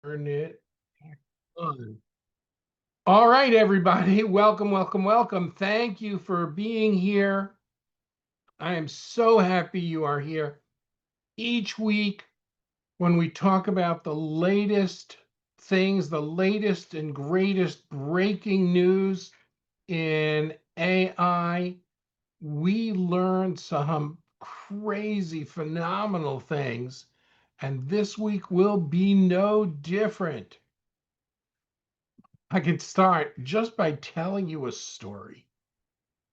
Turn it on. All right, everybody. Welcome, welcome, welcome. Thank you for being here. I am so happy you are here. Each week, when we talk about the latest things, the latest and greatest breaking news in AI, we learn some crazy, phenomenal things. And this week will be no different. I could start just by telling you a story.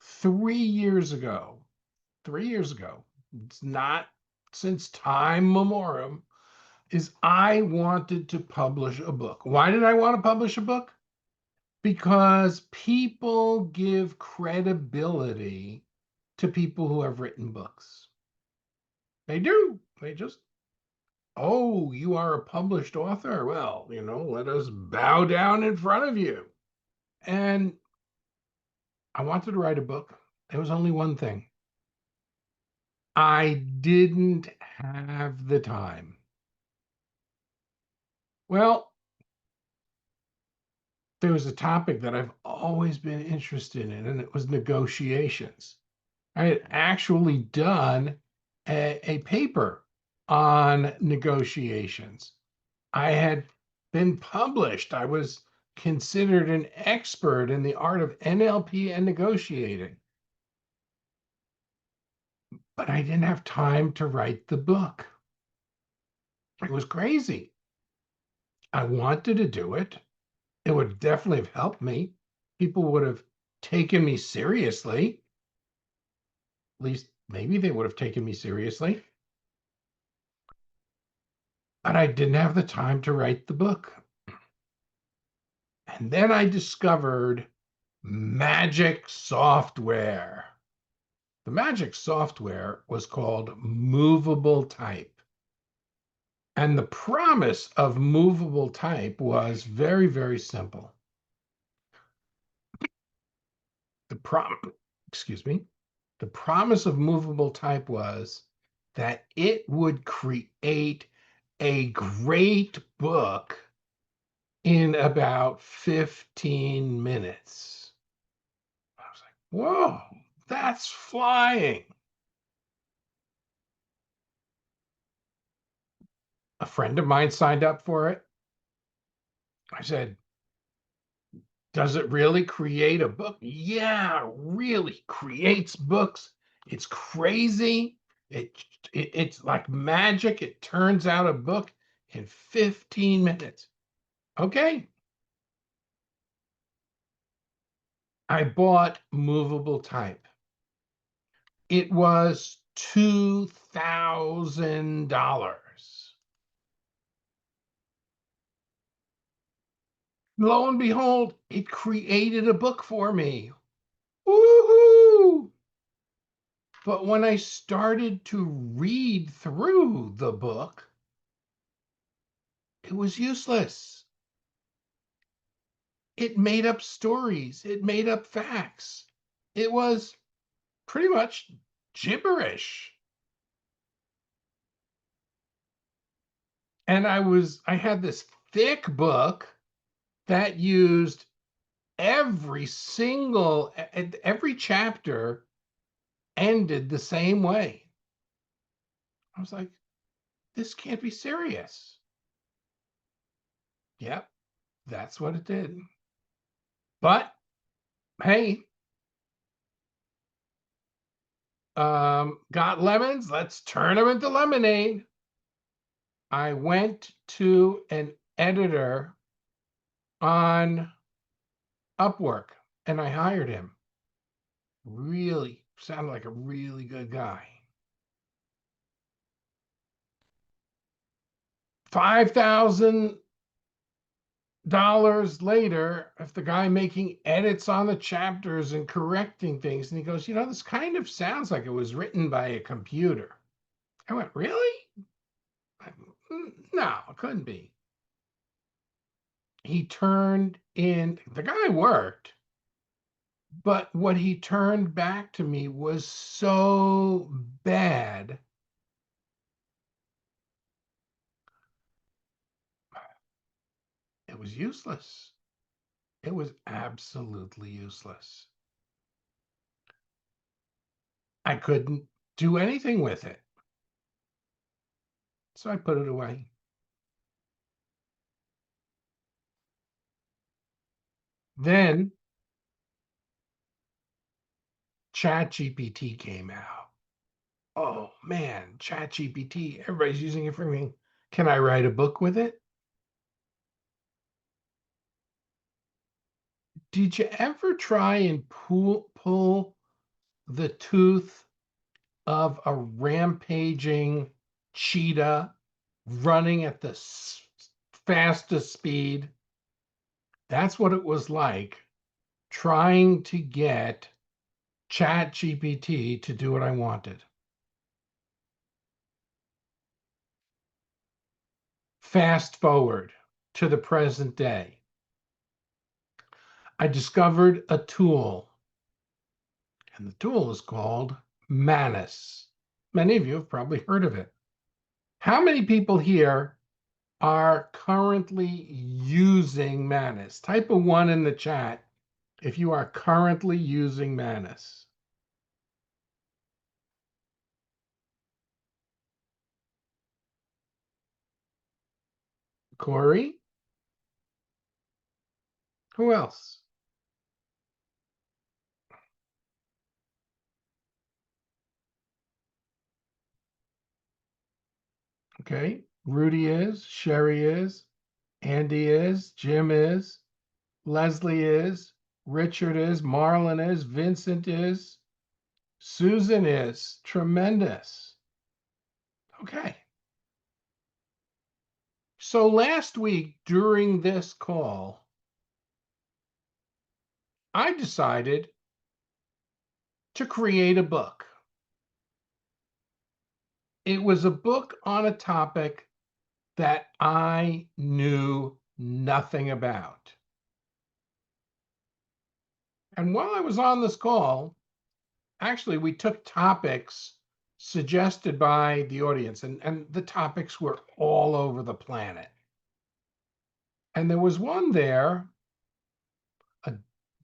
3 years ago, 3 years ago, it's not since time memoriam, is I wanted to publish a book. Why did I want to publish a book? Because people give credibility to people who have written books. They do. They just, oh, you are a published author. Well, let us bow down in front of you. And I wanted to write a book. There was only one thing. I didn't have the time. Well, there was a topic that I've always been interested in, and it was negotiations. I had actually done a paper on negotiations. I had been published. I was considered an expert in the art of NLP and negotiating, but I didn't have time to write the book. It was crazy. I wanted to do it. It would definitely have helped me. People would have taken me seriously. At least maybe they would have taken me seriously. But I didn't have the time to write the book. And then I discovered magic software. The magic software was called movable type. And the promise of movable type was very, very simple. The excuse me, the promise of movable type was that it would create a great book in about 15 minutes. I was like, whoa, that's flying. A friend of mine signed up for it. I said, does it really create a book? Yeah, really creates books. It's crazy. It's like magic. It turns out a book in 15 minutes. Okay. I bought movable type. It was $2,000. Lo and behold, it created a book for me. Woohoo! But when I started to read through the book, it was useless. It made up stories, it made up facts. It was pretty much gibberish. And I had this thick book that used every chapter ended the same way. I was like, this can't be serious. Yep, that's what it did. But hey, got lemons, let's turn them into lemonade. I went to an editor on Upwork and I hired him. Really sounded like a really good guy. $5,000 later, if the guy making edits on the chapters and correcting things, and he goes, this kind of sounds like it was written by a computer. I went, really? No, it couldn't be. He turned in, the guy worked, but what he turned back to me was so bad. was useless. It was absolutely useless. I couldn't do anything with it. So I put it away. Then ChatGPT came out. Oh man, ChatGPT, everybody's using it for me. Can I write a book with it? Did you ever try and pull the tooth of a rampaging cheetah running at the fastest speed? That's what it was like trying to get ChatGPT to do what I wanted. Fast forward to the present day. I discovered a tool, and the tool is called Manus. Many of you have probably heard of it. How many people here are currently using Manus? Type a 1 in the chat if you are currently using Manus. Corey? Who else? Okay. Rudy is, Sherry is, Andy is, Jim is, Leslie is, Richard is, Marlon is, Vincent is, Susan is. Tremendous. Okay. So last week during this call, I decided to create a book. It was a book on a topic that I knew nothing about. And while I was on this call, actually, we took topics suggested by the audience, and the topics were all over the planet. And there was one there, a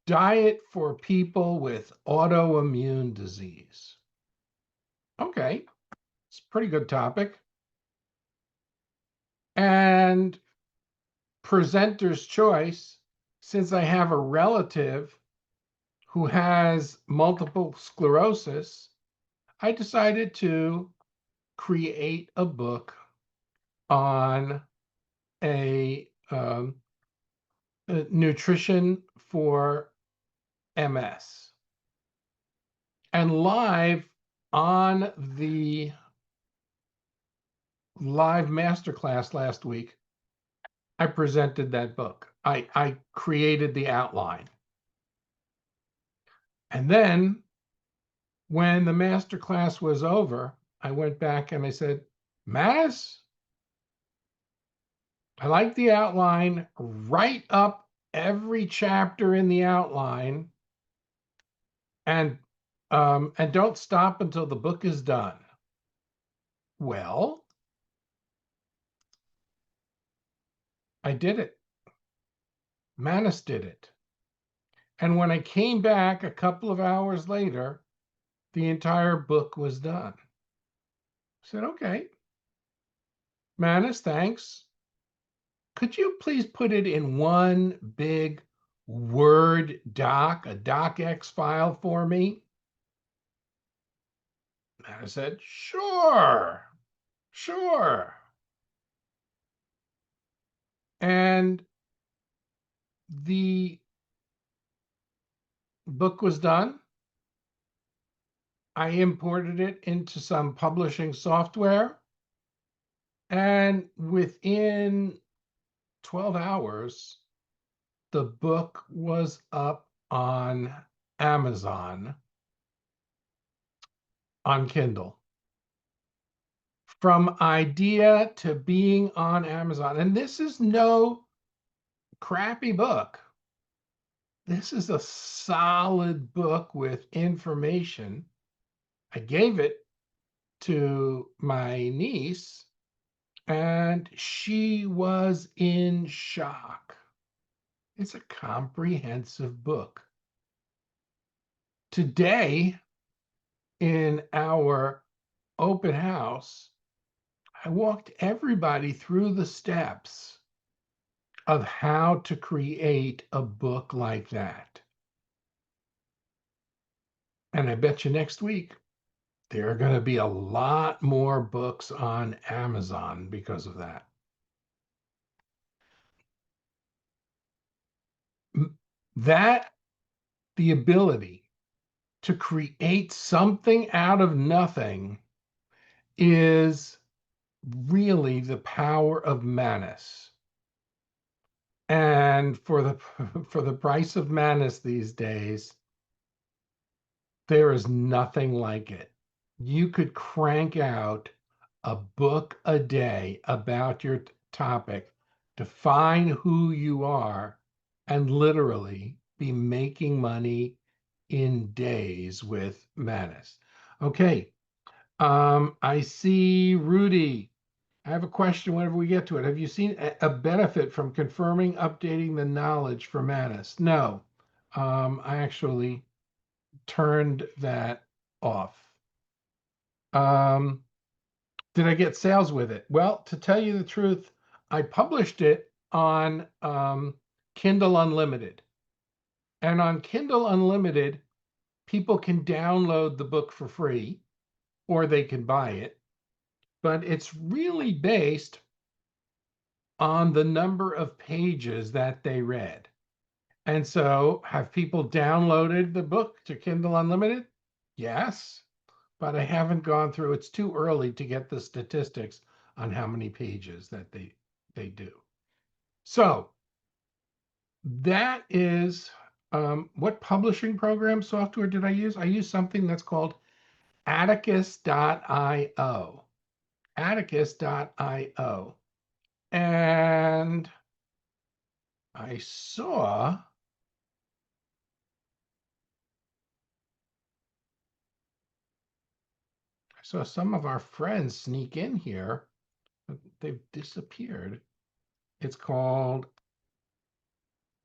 diet for people with autoimmune disease. Okay, it's a pretty good topic. And presenter's choice, since I have a relative who has multiple sclerosis, I decided to create a book on a nutrition for MS. And live on the live masterclass last week, I presented that book. I created the outline. And then when the masterclass was over, I went back and I said, Mass, I like the outline. Write up every chapter in the outline and don't stop until the book is done. Well, I did it. Manus did it. And when I came back a couple of hours later, the entire book was done. I said, okay, Manus, thanks. Could you please put it in one big Word doc, a docx file for me? Manus said, sure, sure. And the book was done. I imported it into some publishing software. And within 12 hours, the book was up on Amazon on Kindle. From idea to being on Amazon. And this is no crappy book. This is a solid book with information. I gave it to my niece, and she was in shock. It's a comprehensive book. Today, in our open house, I walked everybody through the steps of how to create a book like that. And I bet you next week, there are going to be a lot more books on Amazon because of that. That, the ability to create something out of nothing, is really the power of Manus. And for the for the price of Manus these days, there is nothing like it. You could crank out a book a day about your topic, define who you are, and literally be making money in days with Manus. Okay, I see Rudy. I have a question whenever we get to it. Have you seen a benefit from confirming, updating the knowledge for Manus? No. I actually turned that off. Um, did I get sales with it? Well, to tell you the truth, I published it on Kindle Unlimited. And on Kindle Unlimited, people can download the book for free or they can buy it. But it's really based on the number of pages that they read. And so, have people downloaded the book to Kindle Unlimited? Yes, but I haven't gone through. It's too early to get the statistics on how many pages that they do. So that is what publishing program software did I use? I used something that's called Atticus.io. Atticus.io. And I saw some of our friends sneak in here. They've disappeared. It's called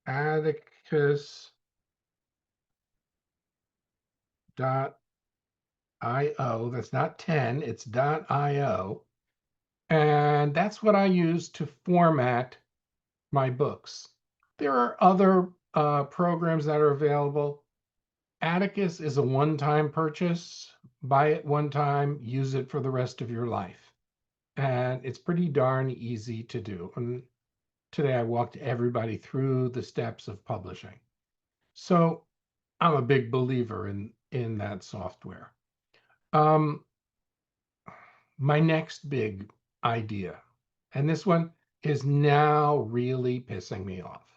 Atticus.io. That's not 10, it's .io. And that's what I use to format my books. There are other programs that are available. Atticus is a one-time purchase. Buy it one time, use it for the rest of your life. And it's pretty darn easy to do. And today I walked everybody through the steps of publishing. So I'm a big believer in that software. My next big idea, and this one is now really pissing me off.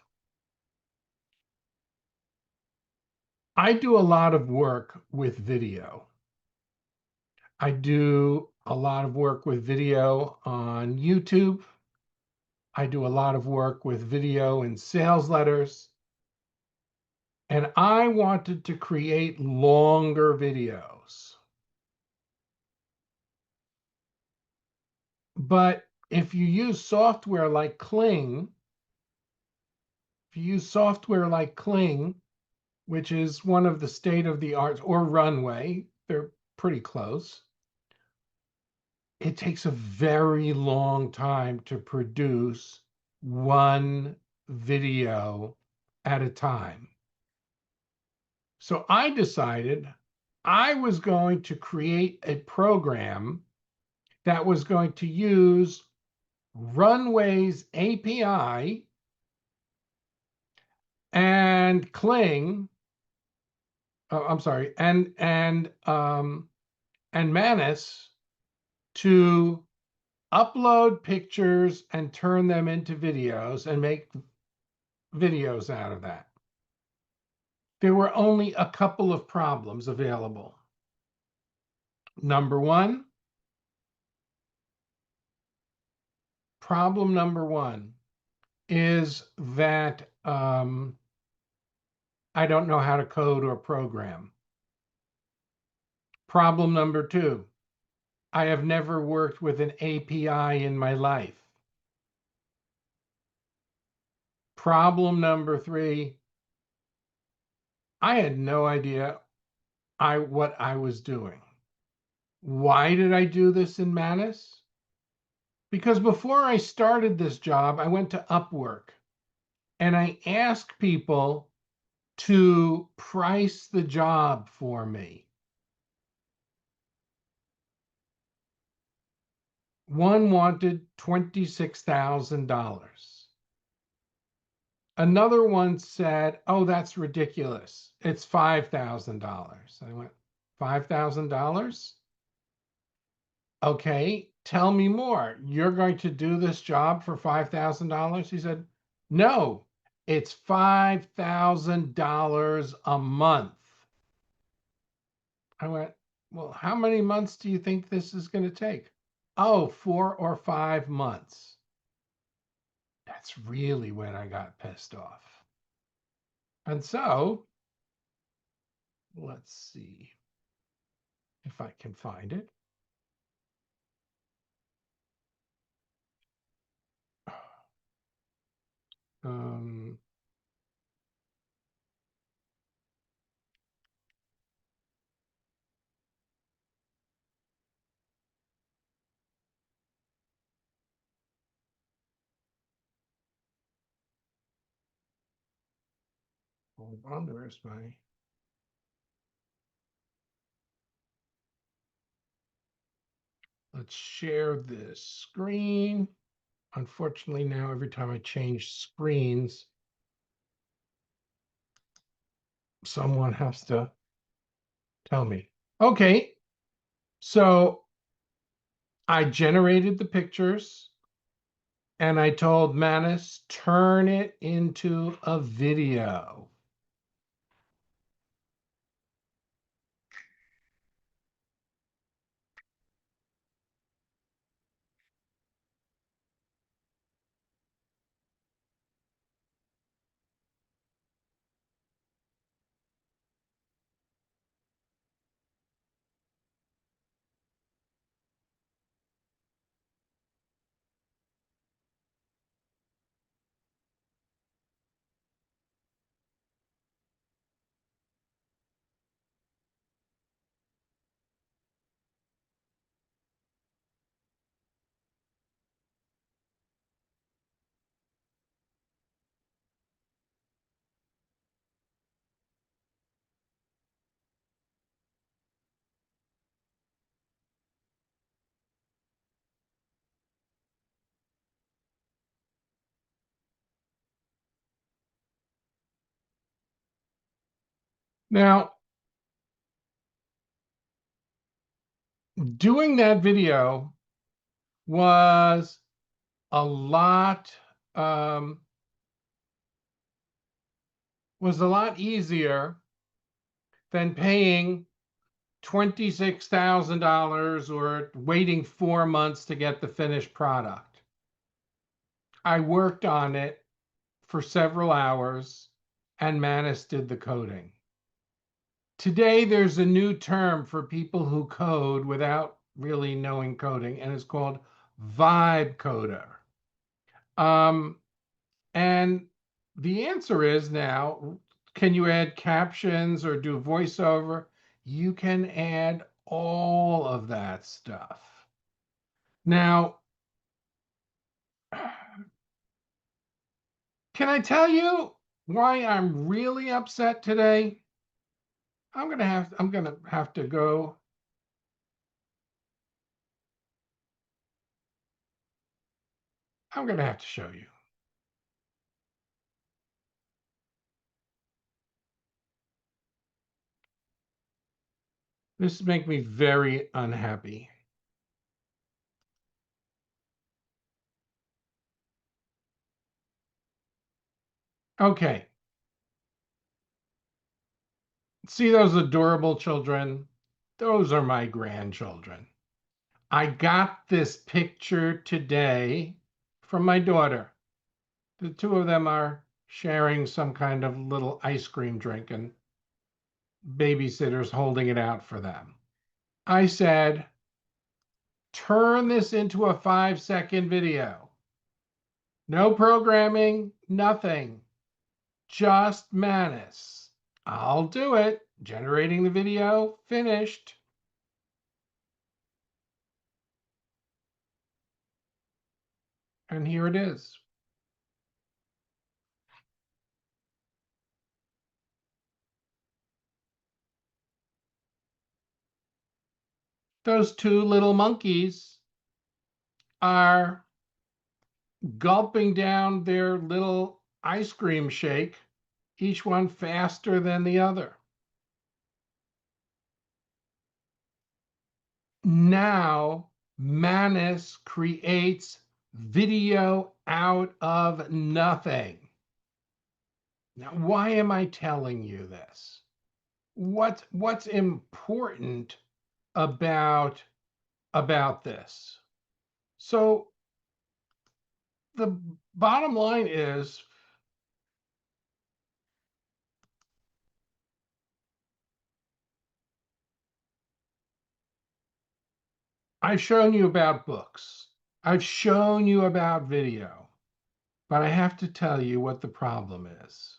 I do a lot of work with video. I do a lot of work with video on YouTube. I do a lot of work with video in sales letters. And I wanted to create longer videos. But if you use software like Kling, which is one of the state of the art, or Runway, they're pretty close. It takes a very long time to produce one video at a time. So I decided I was going to create a program that was going to use Runway's API and Kling. I'm sorry, and Manus to upload pictures and turn them into videos and make videos out of that. There were only a couple of problems available. Problem number one is that I don't know how to code or program. Problem number two, I have never worked with an API in my life. Problem number 3, I had no idea what I was doing. Why did I do this in Manus? Because before I started this job, I went to Upwork and I asked people to price the job for me. One wanted $26,000. Another one said, "Oh, that's ridiculous. It's $5,000." I went, $5,000? Okay, tell me more. You're going to do this job for $5,000? He said, "No, it's $5,000 a month." I went, "Well, how many months do you think this is going to take?" "Oh, 4 or 5 months." That's really when I got pissed off. And so, let's see if I can find it. Um, Hold on, where's my... Let's share this screen. Unfortunately, now every time I change screens, someone has to tell me. Okay, so I generated the pictures and I told Manus, turn it into a video. Now, doing that video was a lot um, easier than paying $26,000 or waiting 4 months to get the finished product. I worked on it for several hours and Manus did the coding. Today, there's a new term for people who code without really knowing coding, and it's called vibe coder. And the answer is now, can you add captions or do voiceover? You can add all of that stuff. Now, can I tell you why I'm really upset today? I'm gonna have to go. I'm gonna have to show you. This makes me very unhappy. Okay. See those adorable children? Those are my grandchildren. I got this picture today from my daughter. The two of them are sharing some kind of little ice cream drink and babysitter's holding it out for them. I said, turn this into a 5-second video. No programming, nothing. Just Manus. I'll do it. Generating the video, finished. And here it is. Those two little monkeys are gulping down their little ice cream shake, each one faster than the other. Now, Manus creates video out of nothing. Now, why am I telling you this? What's important about this? So the bottom line is, I've shown you about books. I've shown you about video, but I have to tell you what the problem is.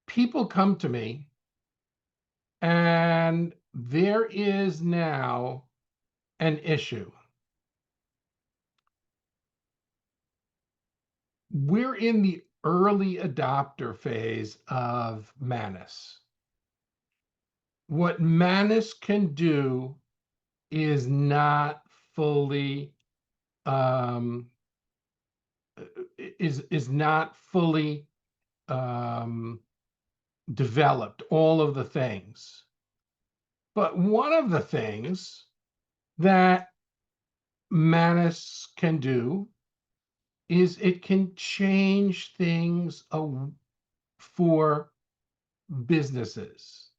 People come to me and there is now an issue. We're in the early adopter phase of Manus. What Manus can do is not fully um, is not fully developed, all of the things. But one of the things that Manus can do is it can change things for businesses.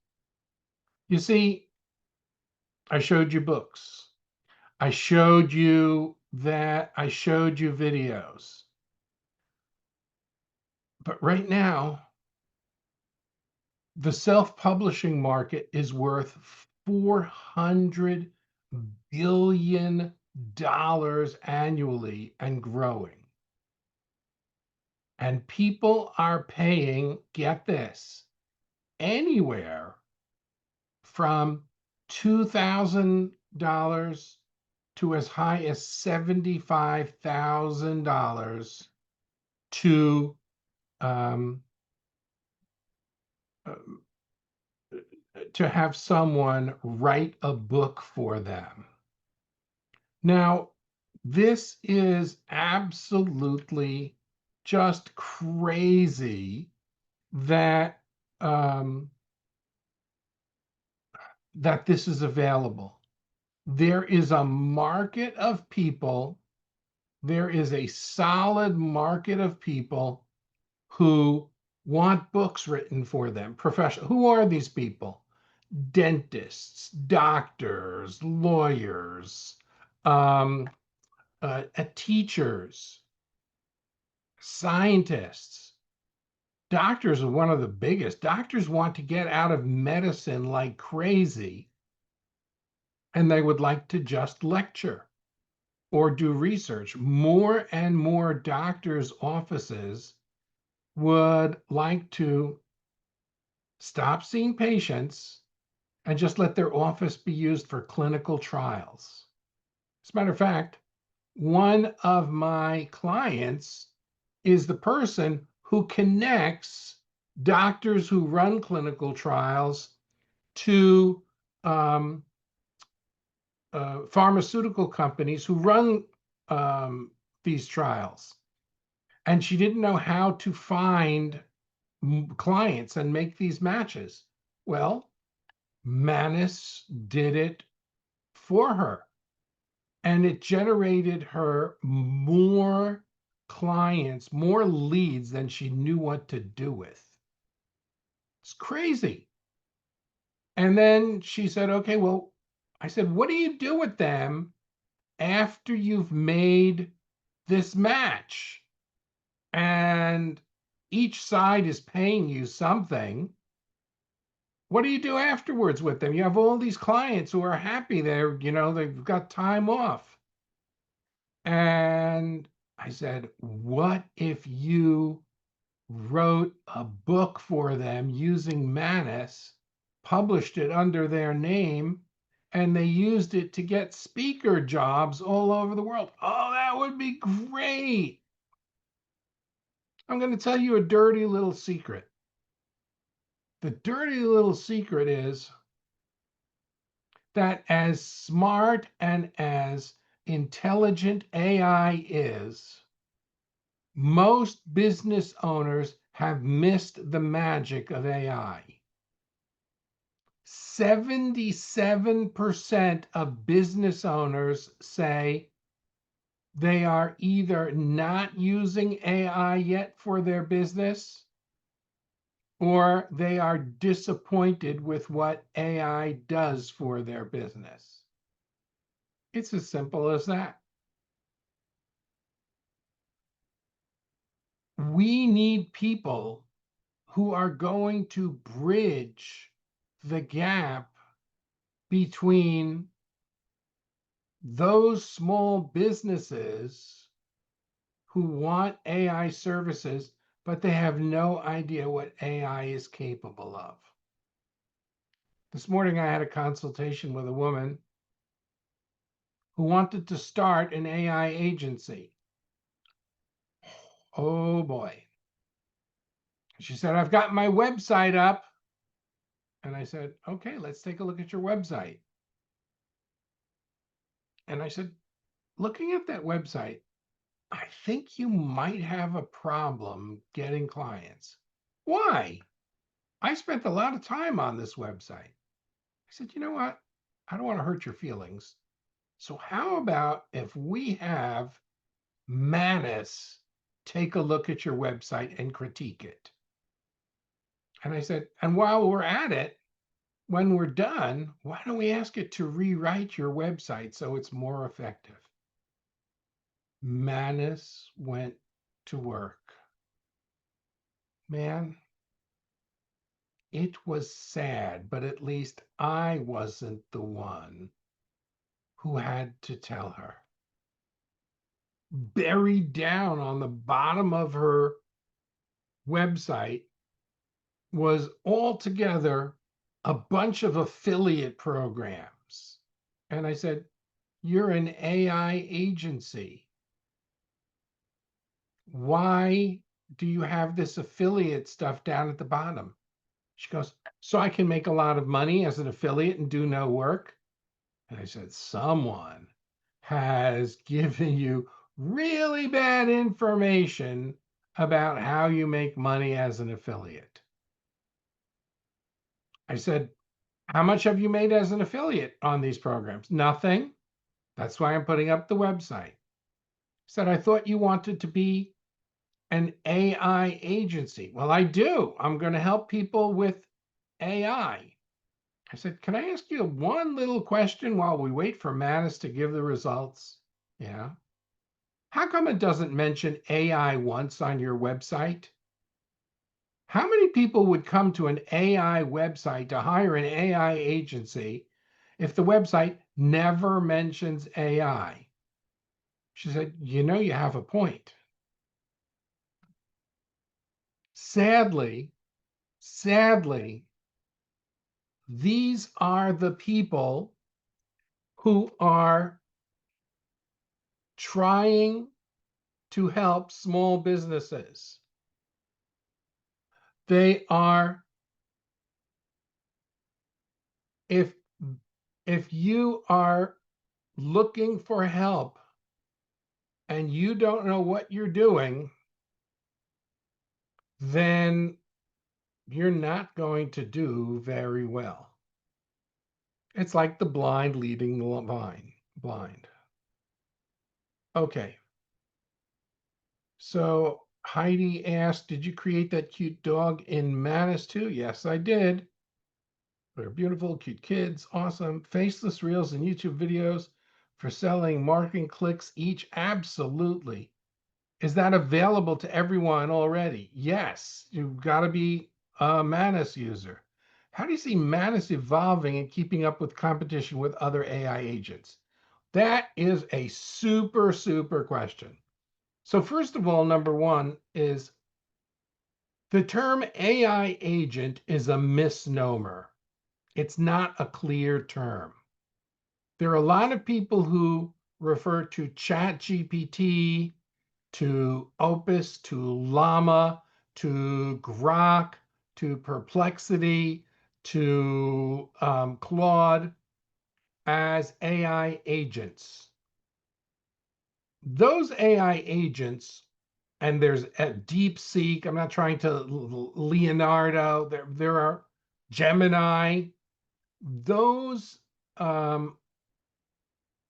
You see, I showed you books. I showed you videos. But right now, the self-publishing market is worth $400 billion annually and growing. And people are paying, get this, anywhere from $2,000 to as high as $75,000 to uh, to have someone write a book for them. Now, this is absolutely just crazy that that this is available. There is a market of people. There is a solid market of people who want books written for them. Professional. Who are these people? Dentists, doctors, lawyers, teachers, scientists. Doctors are one of the biggest. Doctors want to get out of medicine like crazy, and they would like to just lecture or do research. More and more doctors' offices would like to stop seeing patients and just let their office be used for clinical trials. As a matter of fact, one of my clients is the person who connects doctors who run clinical trials to pharmaceutical companies who run these trials. And she didn't know how to find clients and make these matches. Well, Manus did it for her. And it generated her more clients, more leads than she knew what to do with. It's crazy. And then she said, okay, well, I said, what do you do with them after you've made this match? And each side is paying you something. what do you do afterwards with them? You have all these clients who are happy. They've got time off. And I said, what if you wrote a book for them using Manus, published it under their name, and they used it to get speaker jobs all over the world? Oh, that would be great. I'm going to tell you a dirty little secret. The dirty little secret is that as smart and as intelligent AI is, most business owners have missed the magic of AI. 77% of business owners say they are either not using AI yet for their business, or they are disappointed with what AI does for their business. It's as simple as that. We need people who are going to bridge the gap between those small businesses who want AI services, but they have no idea what AI is capable of. This morning, I had a consultation with a woman who wanted to start an AI agency. Oh boy. She said, I've got my website up. And I said, okay, let's take a look at your website. And I said, looking at that website, I think you might have a problem getting clients. Why? I spent a lot of time on this website. I said, you know what? I don't want to hurt your feelings. So how about if we have Manus take a look at your website and critique it? And I said, and while we're at it, when we're done, why don't we ask it to rewrite your website so it's more effective? Manus went to work. Man, it was sad, but at least I wasn't the one who had to tell her. Buried down on the bottom of her website was altogether a bunch of affiliate programs. And I said, you're an AI agency. Why do you have this affiliate stuff down at the bottom? She goes, so I can make a lot of money as an affiliate and do no work. And I said, someone has given you really bad information about how you make money as an affiliate. I said, how much have you made as an affiliate on these programs? Nothing. That's why I'm putting up the website. I said, I thought you wanted to be an AI agency. Well, I do. I'm going to help people with AI. I said, can I ask you one little question while we wait for Manus to give the results? Yeah. How come it doesn't mention AI once on your website? How many people would come to an AI website to hire an AI agency if the website never mentions AI? She said, you have a point. Sadly, these are the people who are trying to help small businesses. They are, if you are looking for help and you don't know what you're doing, then you're not going to do very well. It's like the blind leading the blind. Okay. So Heidi asked, did you create that cute dog in Manus too? Yes, I did. They're beautiful, cute kids. Awesome. Faceless reels and YouTube videos for selling marketing clicks each. Absolutely. Is that available to everyone already? Yes. You've got to be a Manus user. How do you see Manus evolving and keeping up with competition with other AI agents? That is a super, super question. So, first of all, number one is the term AI agent is a misnomer. It's not a clear term. There are a lot of people who refer to ChatGPT, to Opus, to Llama, to Grok, to Perplexity, to Claude as AI agents. Those AI agents, and there's a DeepSeek, I'm not trying to, Leonardo, there are Gemini, those are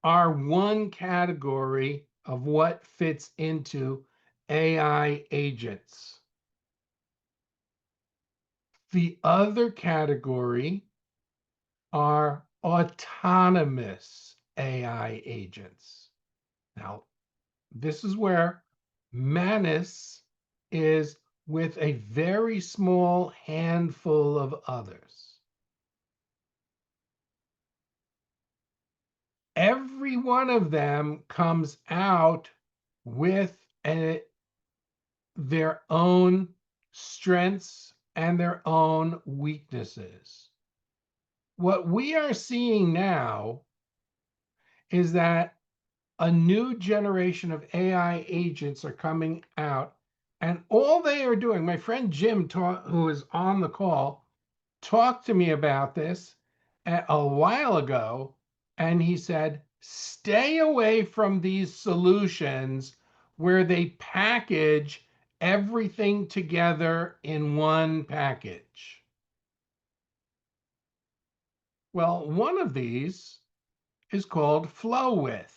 one category of what fits into AI agents. The other category are autonomous AI agents. Now, this is where Manus is with a very small handful of others. Every one of them comes out with their own strengths and their own weaknesses. What we are seeing now is that a new generation of AI agents are coming out, and all they are doing, my friend Jim, who is on the call, talked to me about this a while ago, and he said, stay away from these solutions where they package everything together in one package. Well, one of these is called Flowwith.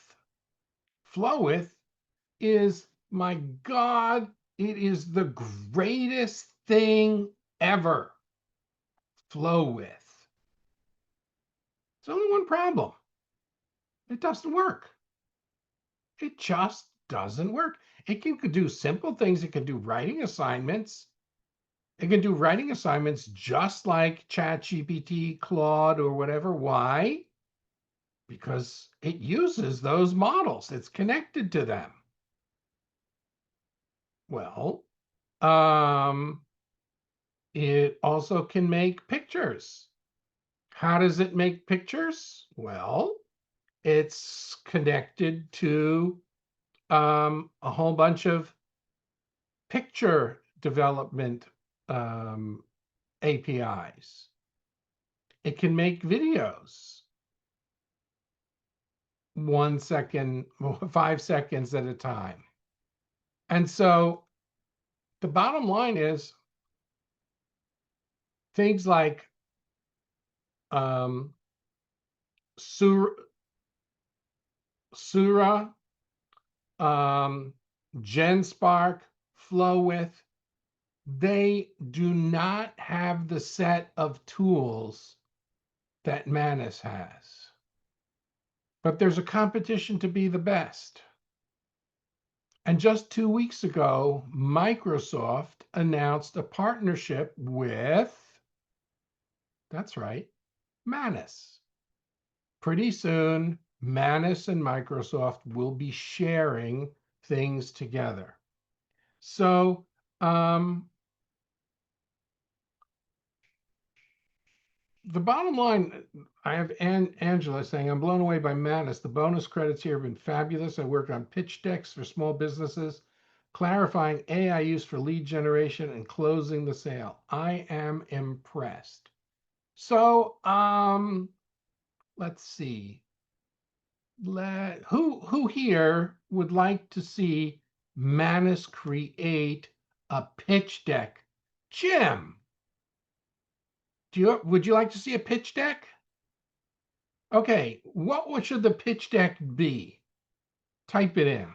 Flowwith is, my God, it is the greatest thing ever. Flowwith. There's only one problem. It doesn't work. It just doesn't work. It can do simple things. It can do writing assignments. It can do writing assignments just like ChatGPT, Claude, or whatever. Why? Because it uses those models. It's connected to them. Well, it also can make pictures. How does it make pictures? Well, it's connected to a whole bunch of picture development APIs. It can make videos 1 second, 5 seconds at a time. And so the bottom line is things like Sura, GenSpark, Flowwith, they do not have the set of tools that Manus has. But there's a competition to be the best. And just 2 weeks ago, Microsoft announced a partnership with, that's right, Manus. Pretty soon, Manus and Microsoft will be sharing things together. So, the bottom line, I have Angela saying, I'm blown away by Manus. The bonus credits here have been fabulous. I worked on pitch decks for small businesses, clarifying AI use for lead generation and closing the sale. I am impressed. So, let's see. Who here would like to see Manus create a pitch deck? Jim, would you like to see a pitch deck? Okay, what should the pitch deck be? Type it in.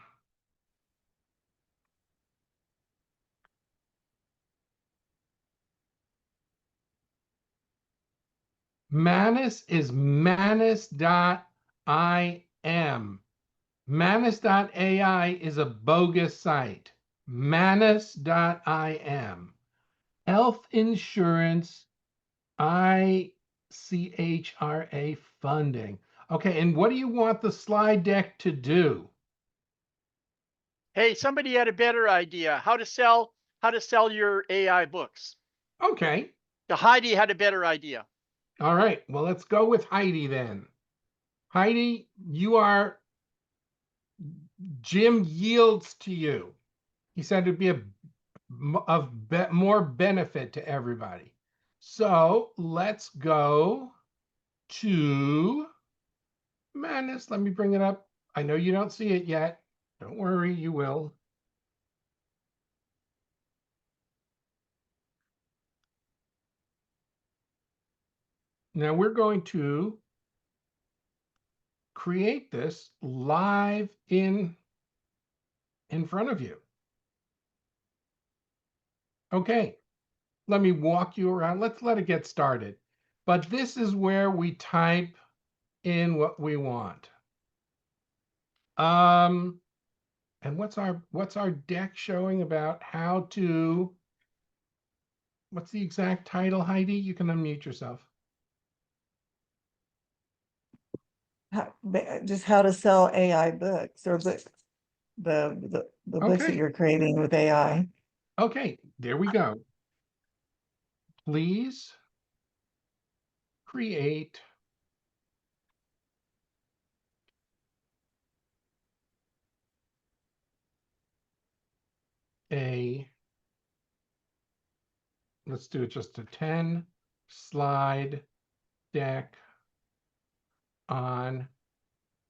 Manus is manus.im. Manus.ai is a bogus site. Manus.im. Health insurance ICHRA funding. Okay, and what do you want the slide deck to do? Hey, somebody had a better idea. How to sell your AI books. Okay. The Heidi had a better idea. All right. Well, let's go with Heidi then. Heidi, Jim yields to you. He said it'd be more benefit to everybody. So let's go to Madness. Let me bring it up. I know you don't see it yet. Don't worry, you will. Now we're going to create this live in front of you. Okay, let me walk you around. Let's let it get started. But this is where we type in what we want. And what's our deck showing about how to, what's the exact title, Heidi? You can unmute yourself. Just how to sell AI books or the books that Okay. you're creating with AI. Okay, there we go. Please create let's do it just a 10 slide deck on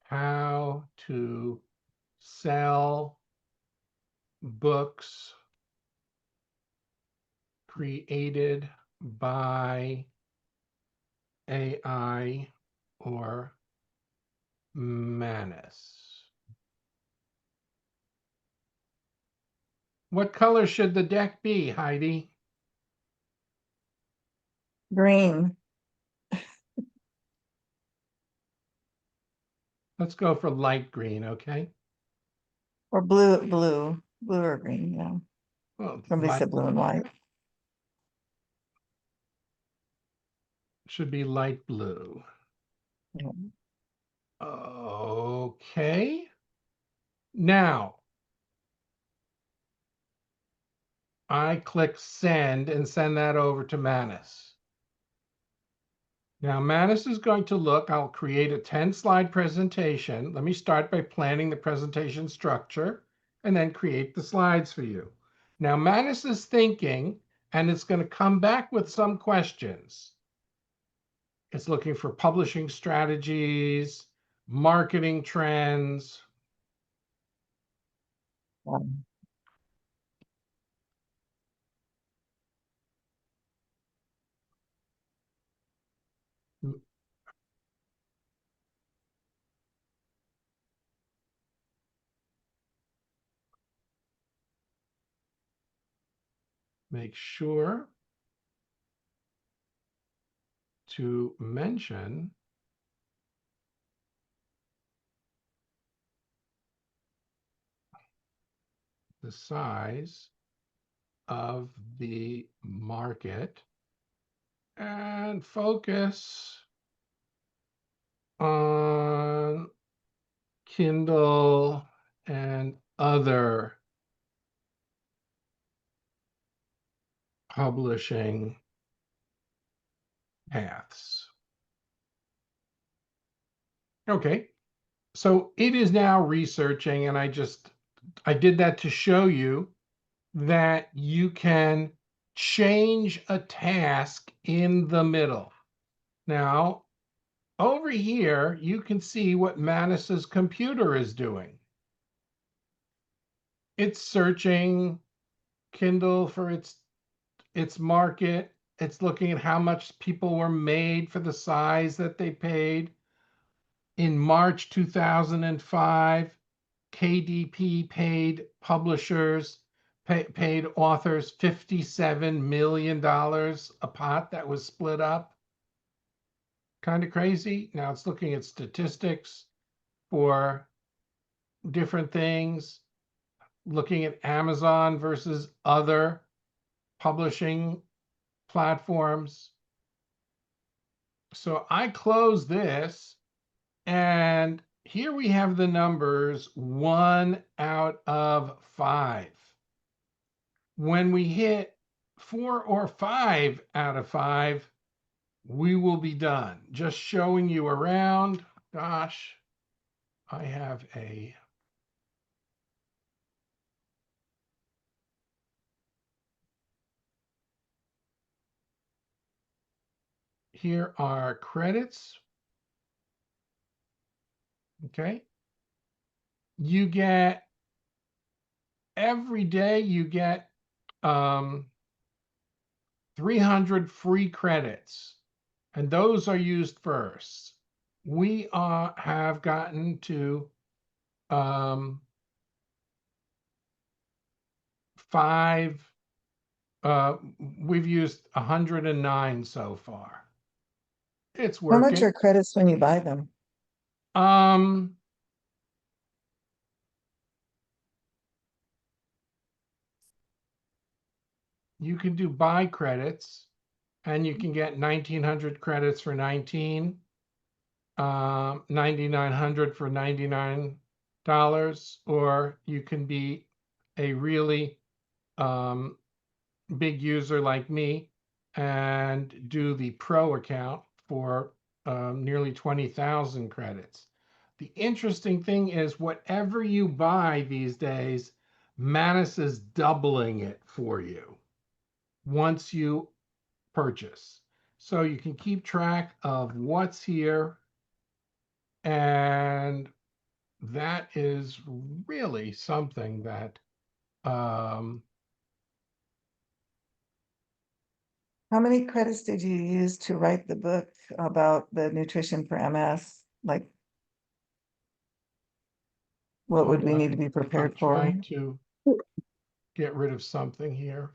how to sell books created by AI or Manus. What color should the deck be, Heidi? Green Let's go for light green, okay? or blue or green. Yeah. Well, Somebody said blue and white. should be light blue. Yeah. Okay. Now, I click send and send that over to Manus. Now, Manus is going to look, I'll create a 10 slide presentation. Let me start by planning the presentation structure and then create the slides for you. Now, Manus is thinking, and it's going to come back with some questions. It's looking for publishing strategies, marketing trends. Make sure to mention the size of the market and focus on Kindle and other publishing paths. Okay, so it is now researching, and I did that to show you that you can change a task in the middle. Now, over here, you can see what Manus's computer is doing. It's searching Kindle for its market. It's looking at how much people were made for the size that they paid. In March 2005, KDP paid publishers, paid authors $57 million a pot that was split up. Kind of crazy. Now it's looking at statistics for different things, looking at Amazon versus other publishing platforms. So I close this, and here we have the numbers 1 out of 5. When we hit 4 or 5 out of 5, we will be done. Just showing you around. Gosh, I have a here are credits. Okay. You get every day you get 300 free credits, and those are used first. We have gotten to 5. We've used 109 so far. It's How much working. are credits when you buy them? Um, you can do buy credits, and you can get 1,900 credits for 19, 9,900 for $99, or you can be a really big user like me and do the pro account for nearly 20,000 credits. The interesting thing is, whatever you buy these days, Manus is doubling it for you once you purchase. So you can keep track of what's here, and that is really something that How many credits did you use to write the book about the nutrition for MS? Like, what would hold we on. need to be I'm prepared for? trying to get rid of something here.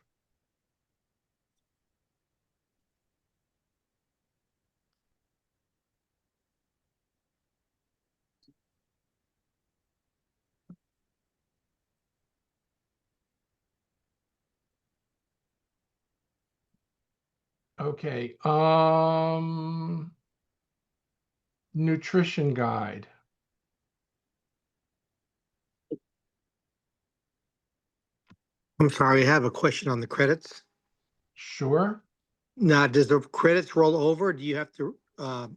Okay. Nutrition guide. I'm sorry, I have a question on the credits. Sure. Now, does the credits roll over? Do you have to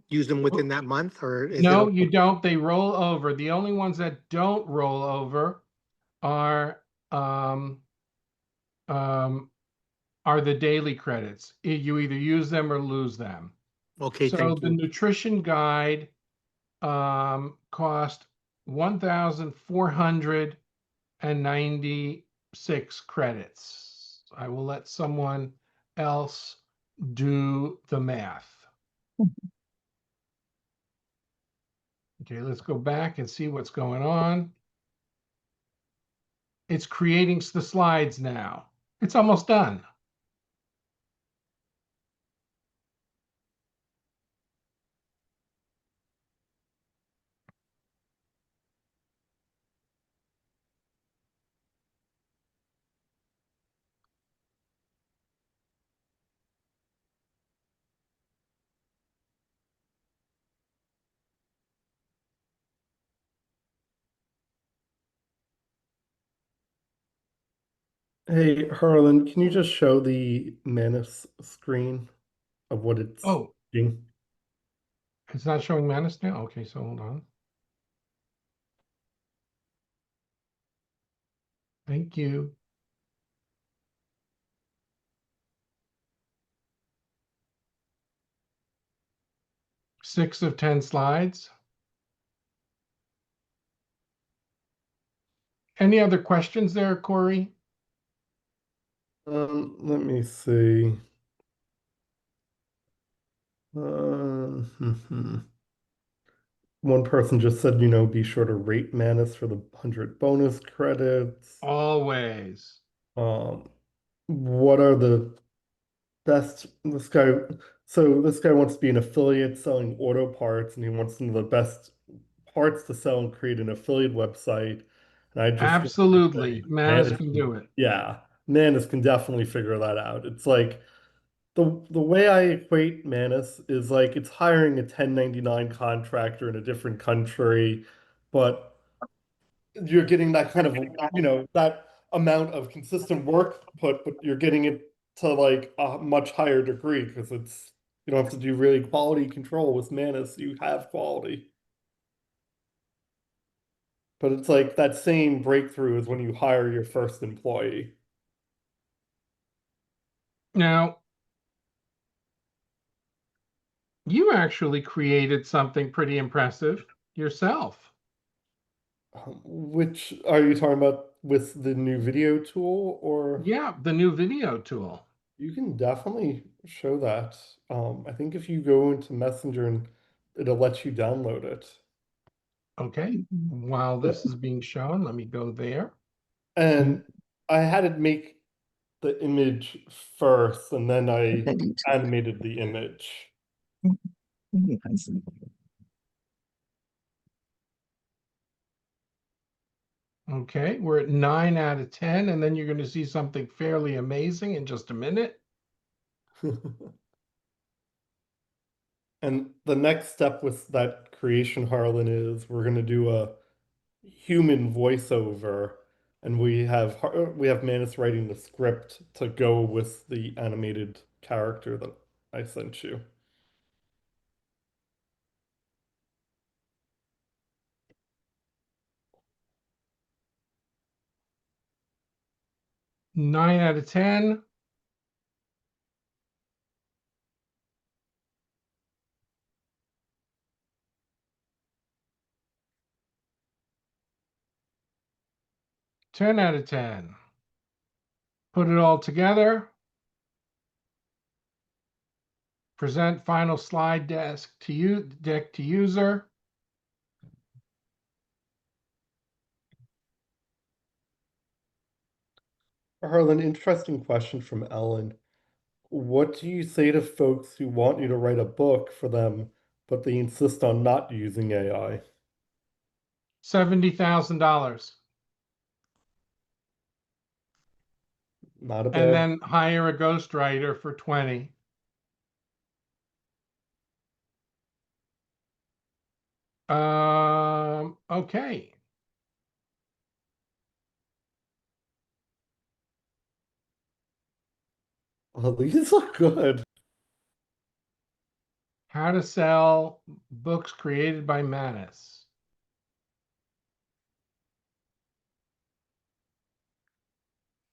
use them within that month, or is it? No, you don't. They roll over. The only ones that don't roll over are um, um, are the daily credits. You either use them or lose them. Okay, So thank the you. nutrition guide cost 1,496 credits. I will let someone else do the math. Okay, let's go back and see what's going on. It's creating the slides now. It's almost done. Hey, Harlan, can you just show the Manus screen of what it's Oh, doing? it's not showing Manus now? Okay, so hold on. Thank you. Six of 10 slides. Any other questions there, Corey? Let me see. One person just said, be sure to rate Manus for the 100 bonus credits. Always. What are the best, this guy wants to be an affiliate selling auto parts, and he wants to know the best parts to sell and create an affiliate website. And I just want to Absolutely. say, Manus can do it. yeah, Manus can definitely figure that out. It's like the way I equate Manus is like it's hiring a 1099 contractor in a different country, but you're getting that kind of, that amount of consistent work put, but you're getting it to like a much higher degree because you don't have to do really quality control with Manus, you have quality. But it's like that same breakthrough is when you hire your first employee. Now, you actually created something pretty impressive yourself. Which are you talking about with the new video tool, or Yeah, the new video tool. you can definitely show that. I think if you go into Messenger and it'll let you download it. Okay, while Yeah. this is being shown, let me go there. And I had it make the image first, and then I animated the image. Okay, we're at 9 out of 10, and then you're going to see something fairly amazing in just a minute. And the next step with that creation, Harlan, is we're going to do a human voiceover, and we have Manus writing the script to go with the animated character that I sent you. 9 out of 10. Ten out of 10. Put it all together. Present final slide deck to user. Harlan, interesting question from Ellen. What do you say to folks who want you to write a book for them, but they insist on not using AI? $70,000. Not a And bad. then hire a ghostwriter for 20. Okay. Well, these look good. How to sell books created by Manus.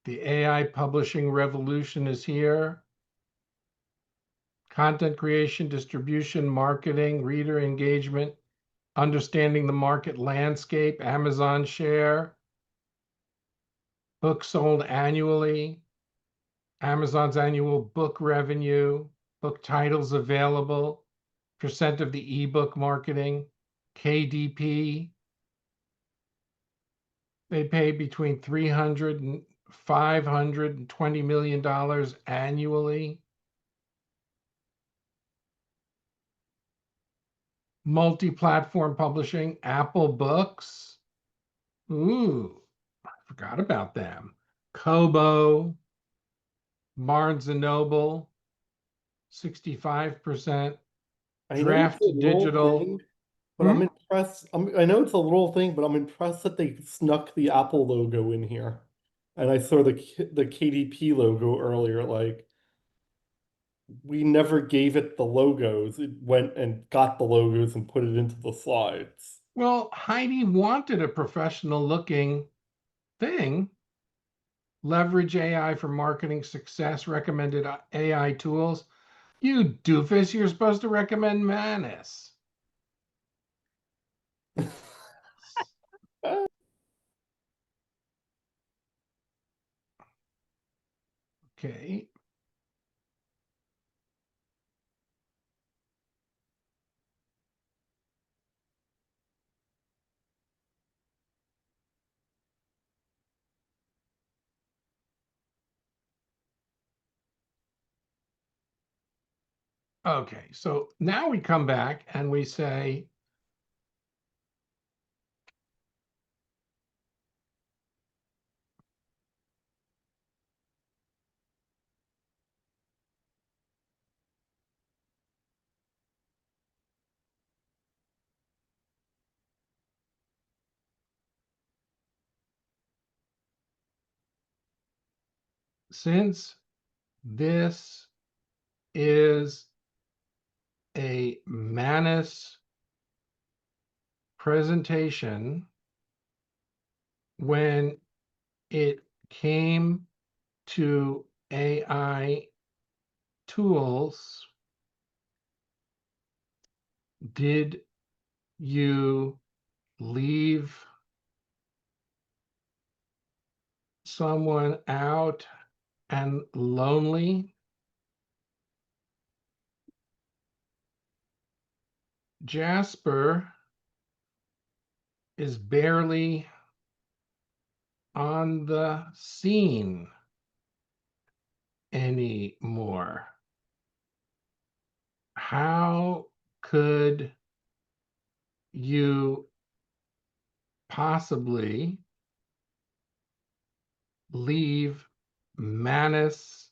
The AI publishing revolution is here. Content creation, distribution, marketing, reader engagement, understanding the market landscape, Amazon share, books sold annually, Amazon's annual book revenue, book titles available, percent of the ebook marketing, KDP. They pay between $300 and $520 million annually. Multi-platform publishing, Apple Books. Ooh, I forgot about them. Kobo, Barnes and Noble, 65%. I know it's a Draft little Digital. thing, but I'm impressed. I know it's a little thing, but I'm impressed that they snuck the Apple logo in here. And I saw the KDP logo earlier. Like, we never gave it the logos. It went and got the logos and put it into the slides. Well, Heidi wanted a professional looking thing. Leverage AI for marketing success, recommended AI tools. You doofus, you're supposed to recommend Manus. Okay. Okay, so now we come back and we say, since this is a Manus presentation, when it came to AI tools, did you leave someone out and lonely? Jasper is barely on the scene anymore. How could you possibly leave Manus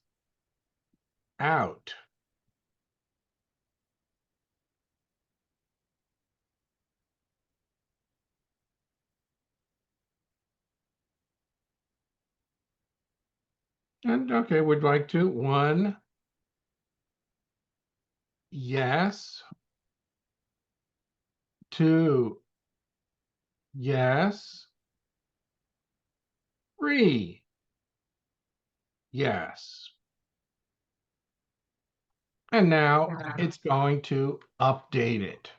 out? And okay, would like to. 1, yes. 2, yes. 3, yes. And now it's going to update it.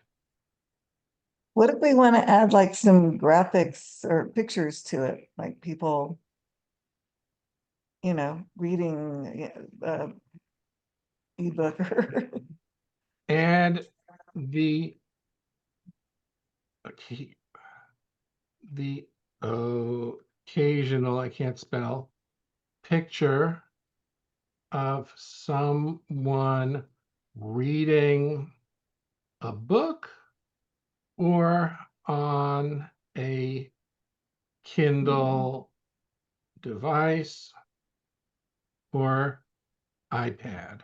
What if we want to add like some graphics or pictures to it, like people, reading ebook or And the okay, the occasional, I can't spell, picture of someone reading a book or on a Kindle device or iPad.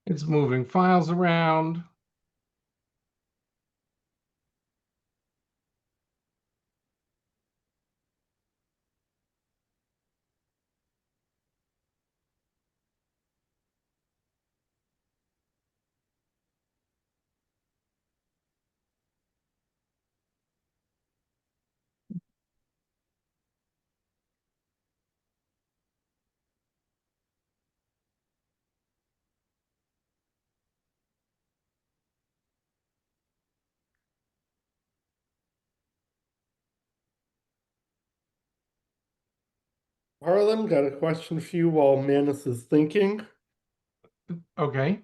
It's moving files around. Harlan, got a question for you while Manus is thinking. Okay.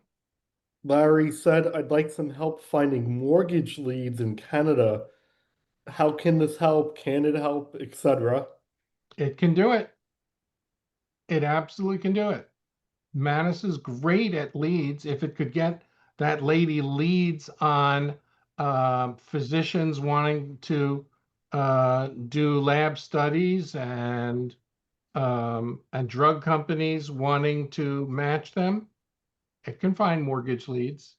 Larry said, I'd like some help finding mortgage leads in Canada. How can this help? Can it help, etc.? It can do it. It absolutely can do it. Manus is great at leads. If it could get that lady leads on physicians wanting to do lab studies and drug companies wanting to match them, it can find mortgage leads.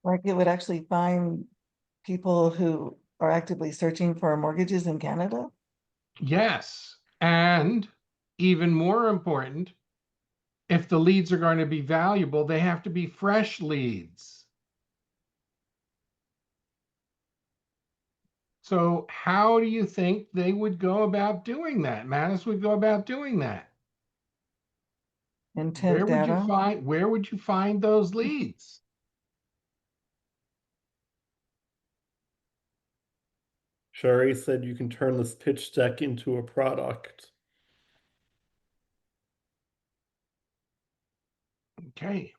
like it would actually find people who are actively searching for mortgages in Canada? Yes, And even more important, if the leads are going to be valuable, they have to be fresh leads. So how do you think they would go about doing that? Mattis would go about doing that. Intent data. Where would you find those leads? Sherry said you can turn this pitch deck into a product. Okay.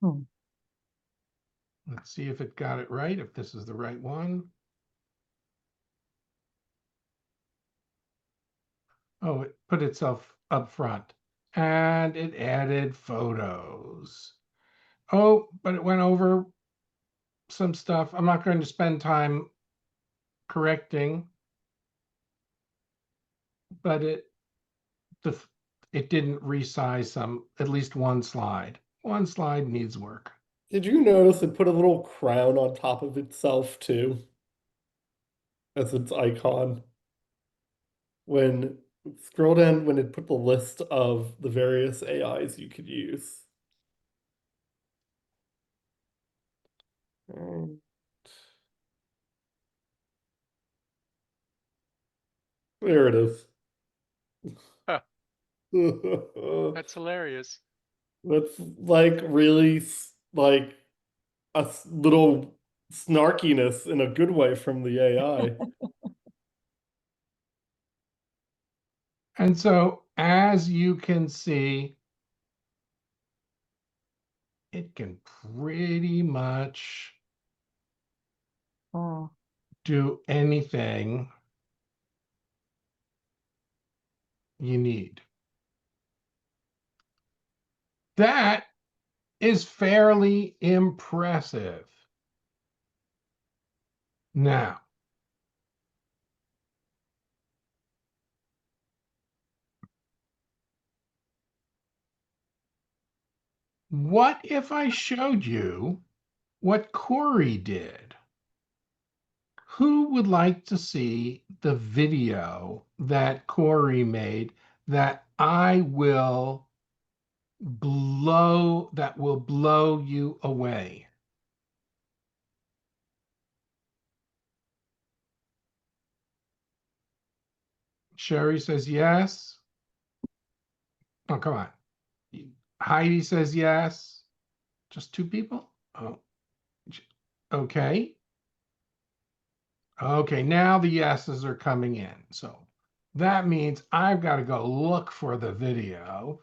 Hmm. Let's see if it got it right, if this is the right one. Oh, it put itself up front and it added photos. Oh, but it went over some stuff. I'm not going to spend time correcting, but it didn't resize at least one slide. One slide needs work. Did you notice it put a little crown on top of itself too? As its icon. When scroll down when it put the list of the various AIs you could use. And there it is. Huh, that's hilarious. That's like really like little snarkiness in a good way from the AI. And so, as you can see, it can pretty much Oh, do anything you need. That is fairly impressive. Now, what if I showed you what Corey did? Who would like to see the video that Corey made that will blow you away? Sherry says yes. Oh, come on. Heidi says yes. Just two people? Oh, okay. Okay, now the yeses are coming in. So that means I've got to go look for the video.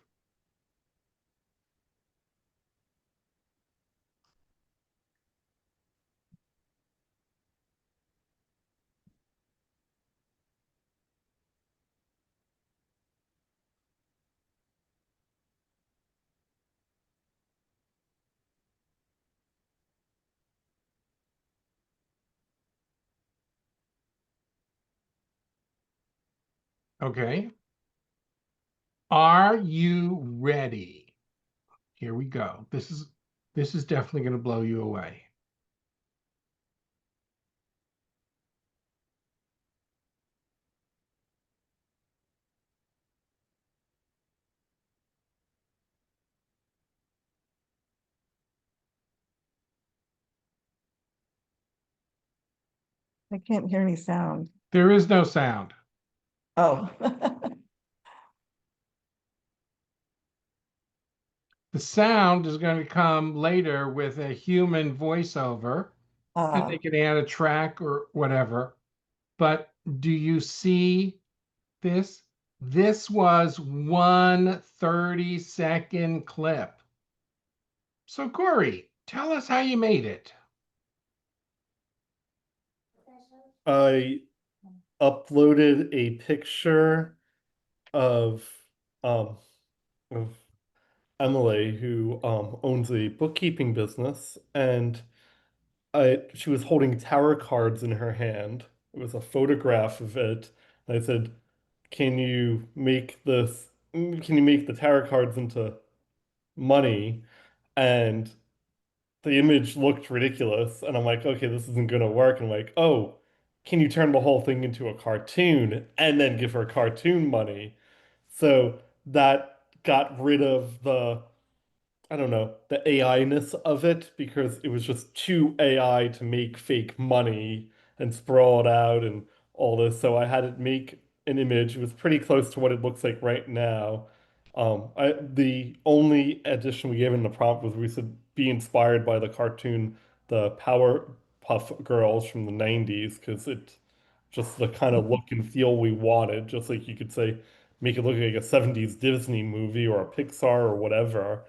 Okay. Are you ready? Here we go. This is definitely going to blow you away. I can't hear any sound. There is no sound. Oh. The sound is going to come later with a human voiceover, and they can add a track or whatever. But do you see this? This was 1 30-second clip. So Corey, tell us how you made it. I uploaded a picture of um of Emily who owns a bookkeeping business, and she was holding tarot cards in her hand. It was a photograph of it. And I said, "Can you make can you make the tarot cards into money?" And the image looked ridiculous, and I'm like, "Okay, this isn't gonna work." And I'm like, "Oh, can you turn the whole thing into a cartoon and then give her cartoon money? So that got rid of the, I don't know, the AI-ness of it because it was just too AI to make fake money and sprawl it out and all this. So I had it make an image. It was pretty close to what it looks like right now. The only addition we gave in the prompt was we said be inspired by the cartoon, the Powerpuff Girls from the 90s, because it just the kind of look and feel we wanted. Just like you could say, make it look like a 70s Disney movie or a Pixar or whatever.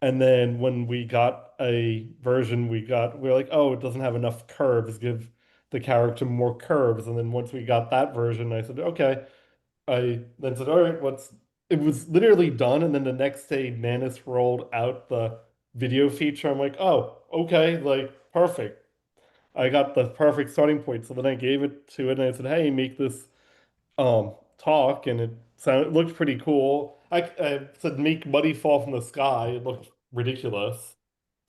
And then when we got a version, we were like, oh, it doesn't have enough curves. Give the character more curves. And then once we got that version, I said, okay. I then said, all right, it was literally done. And then the next day, Manus rolled out the video feature. I'm like, oh, okay, like perfect. I got the perfect starting point. So then I gave it to it and I said, hey, make this talk, and it looked pretty cool. I said make money fall from the sky. It looked ridiculous.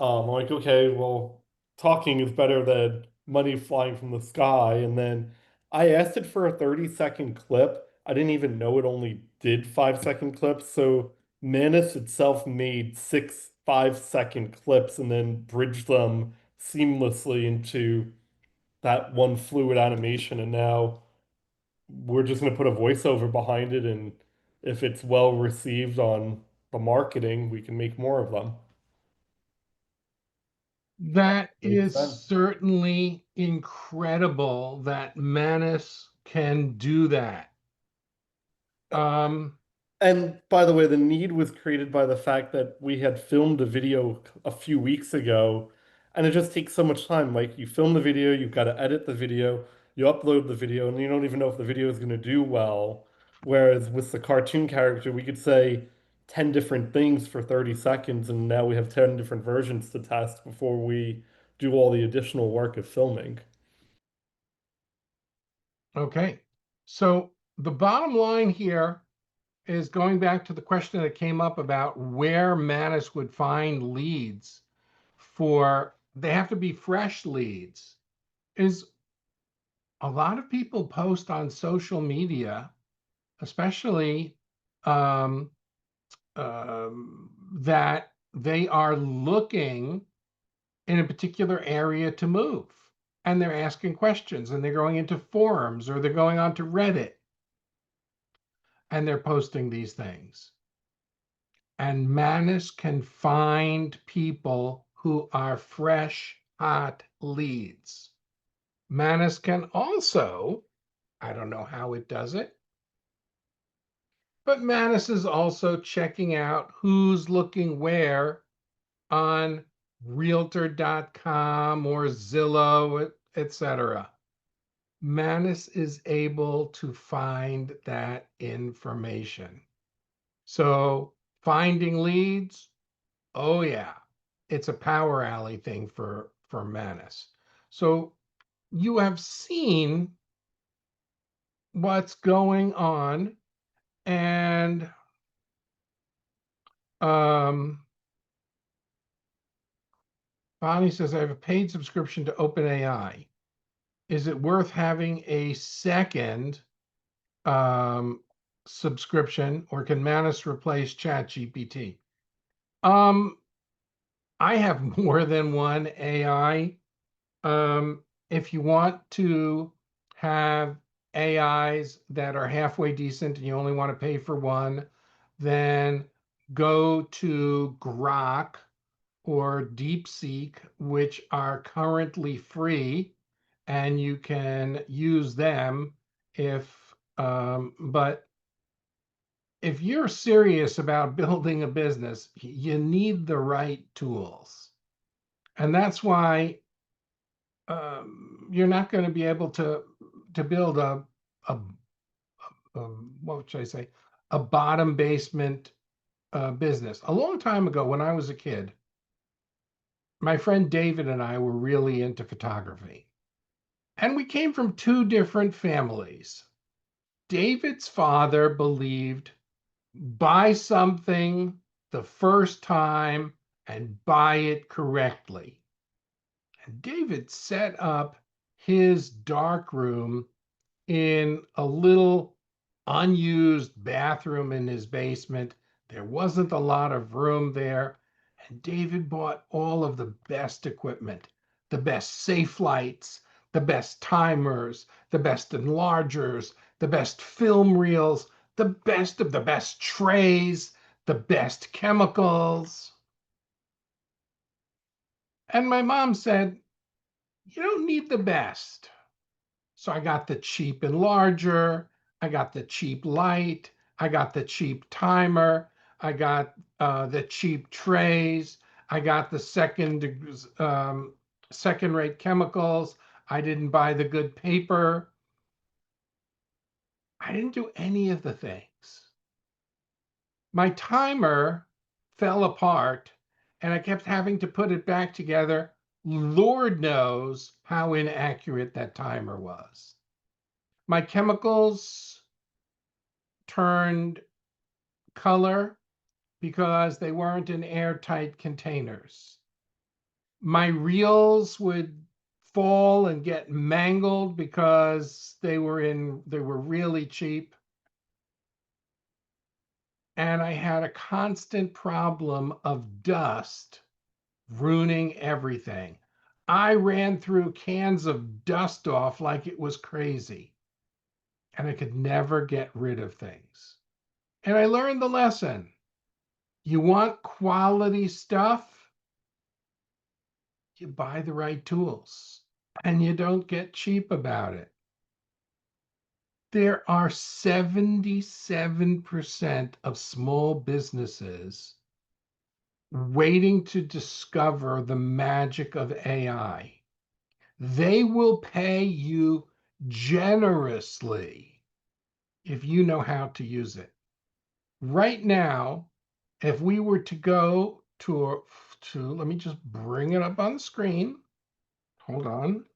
I'm like, okay, well, talking is better than money flying from the sky. And then I asked it for a 30-second clip. I didn't even know it only did 5-second clips. So Manus itself made 6 5-second clips and then bridged them seamlessly into that one fluid animation. And now we're just going to put a voiceover behind it, and if it's well received on the marketing, we can make more of them. That Makes is sense. certainly incredible that Manus can do that. Um, And by the way, the need was created by the fact that we had filmed a video a few weeks ago, and it just takes so much time. Like you film the video, you've got to edit the video, you upload the video, and you don't even know if the video is going to do well. Whereas with the cartoon character, we could say 10 different things for 30 seconds, and now we have 10 different versions to test before we do all the additional work of filming. okay. So the bottom line here is going back to the question that came up about where Manus would find leads they have to be fresh leads, is a lot of people post on social media, especially um, that they are looking in a particular area to move. And they're asking questions and they're going into forums or they're going on to Reddit and they're posting these things. And Manus can find people who are fresh, hot leads. Manus can also, I don't know how it does it, but Manus is also checking out who's looking where on realtor.com or Zillow, etc. Manus is able to find that information. So finding leads, oh yeah, it's a power alley thing for Manus. So you have seen what's going on, and um, Bonnie says I have a paid subscription to OpenAI. Is it worth having a second um, subscription, or can Manus replace ChatGPT? Um, I have more than one AI. If you want to have AIs that are halfway decent and you only want to pay for one, then go to Grok or DeepSeek, which are currently free, and you can use them but if you're serious about building a business, you need the right tools. And that's why you're not going to be able to build a, a what should I say, a bottom basement business. A long time ago, when I was a kid, my friend David and I were really into photography, and we came from two different families. David's father believed buy something the first time and buy it correctly. And David set up his dark room in a little unused bathroom in his basement. There wasn't a lot of room there. And David bought all of the best equipment, the best safe lights, the best timers, the best enlargers, the best film reels, the best of the best trays, the best chemicals. And my mom said, "You don't need the best." So I got the cheap enlarger, I got the cheap light, I got the cheap timer, I got the cheap trays, I got the second-rate chemicals. I didn't buy the good paper. I didn't do any of the things. My timer fell apart, and I kept having to put it back together. Lord knows how inaccurate that timer was. My chemicals turned color because they weren't in airtight containers. My reels would fall and get mangled because they were really cheap. And I had a constant problem of dust ruining everything. I ran through cans of dust off like it was crazy, and I could never get rid of things. And I learned the lesson. You want quality stuff, you buy the right tools, and you don't get cheap about it. There are 77% of small businesses waiting to discover the magic of AI. They will pay you generously if you know how to use it. Right now, if we were to go let me just bring it up on the screen. Hold on.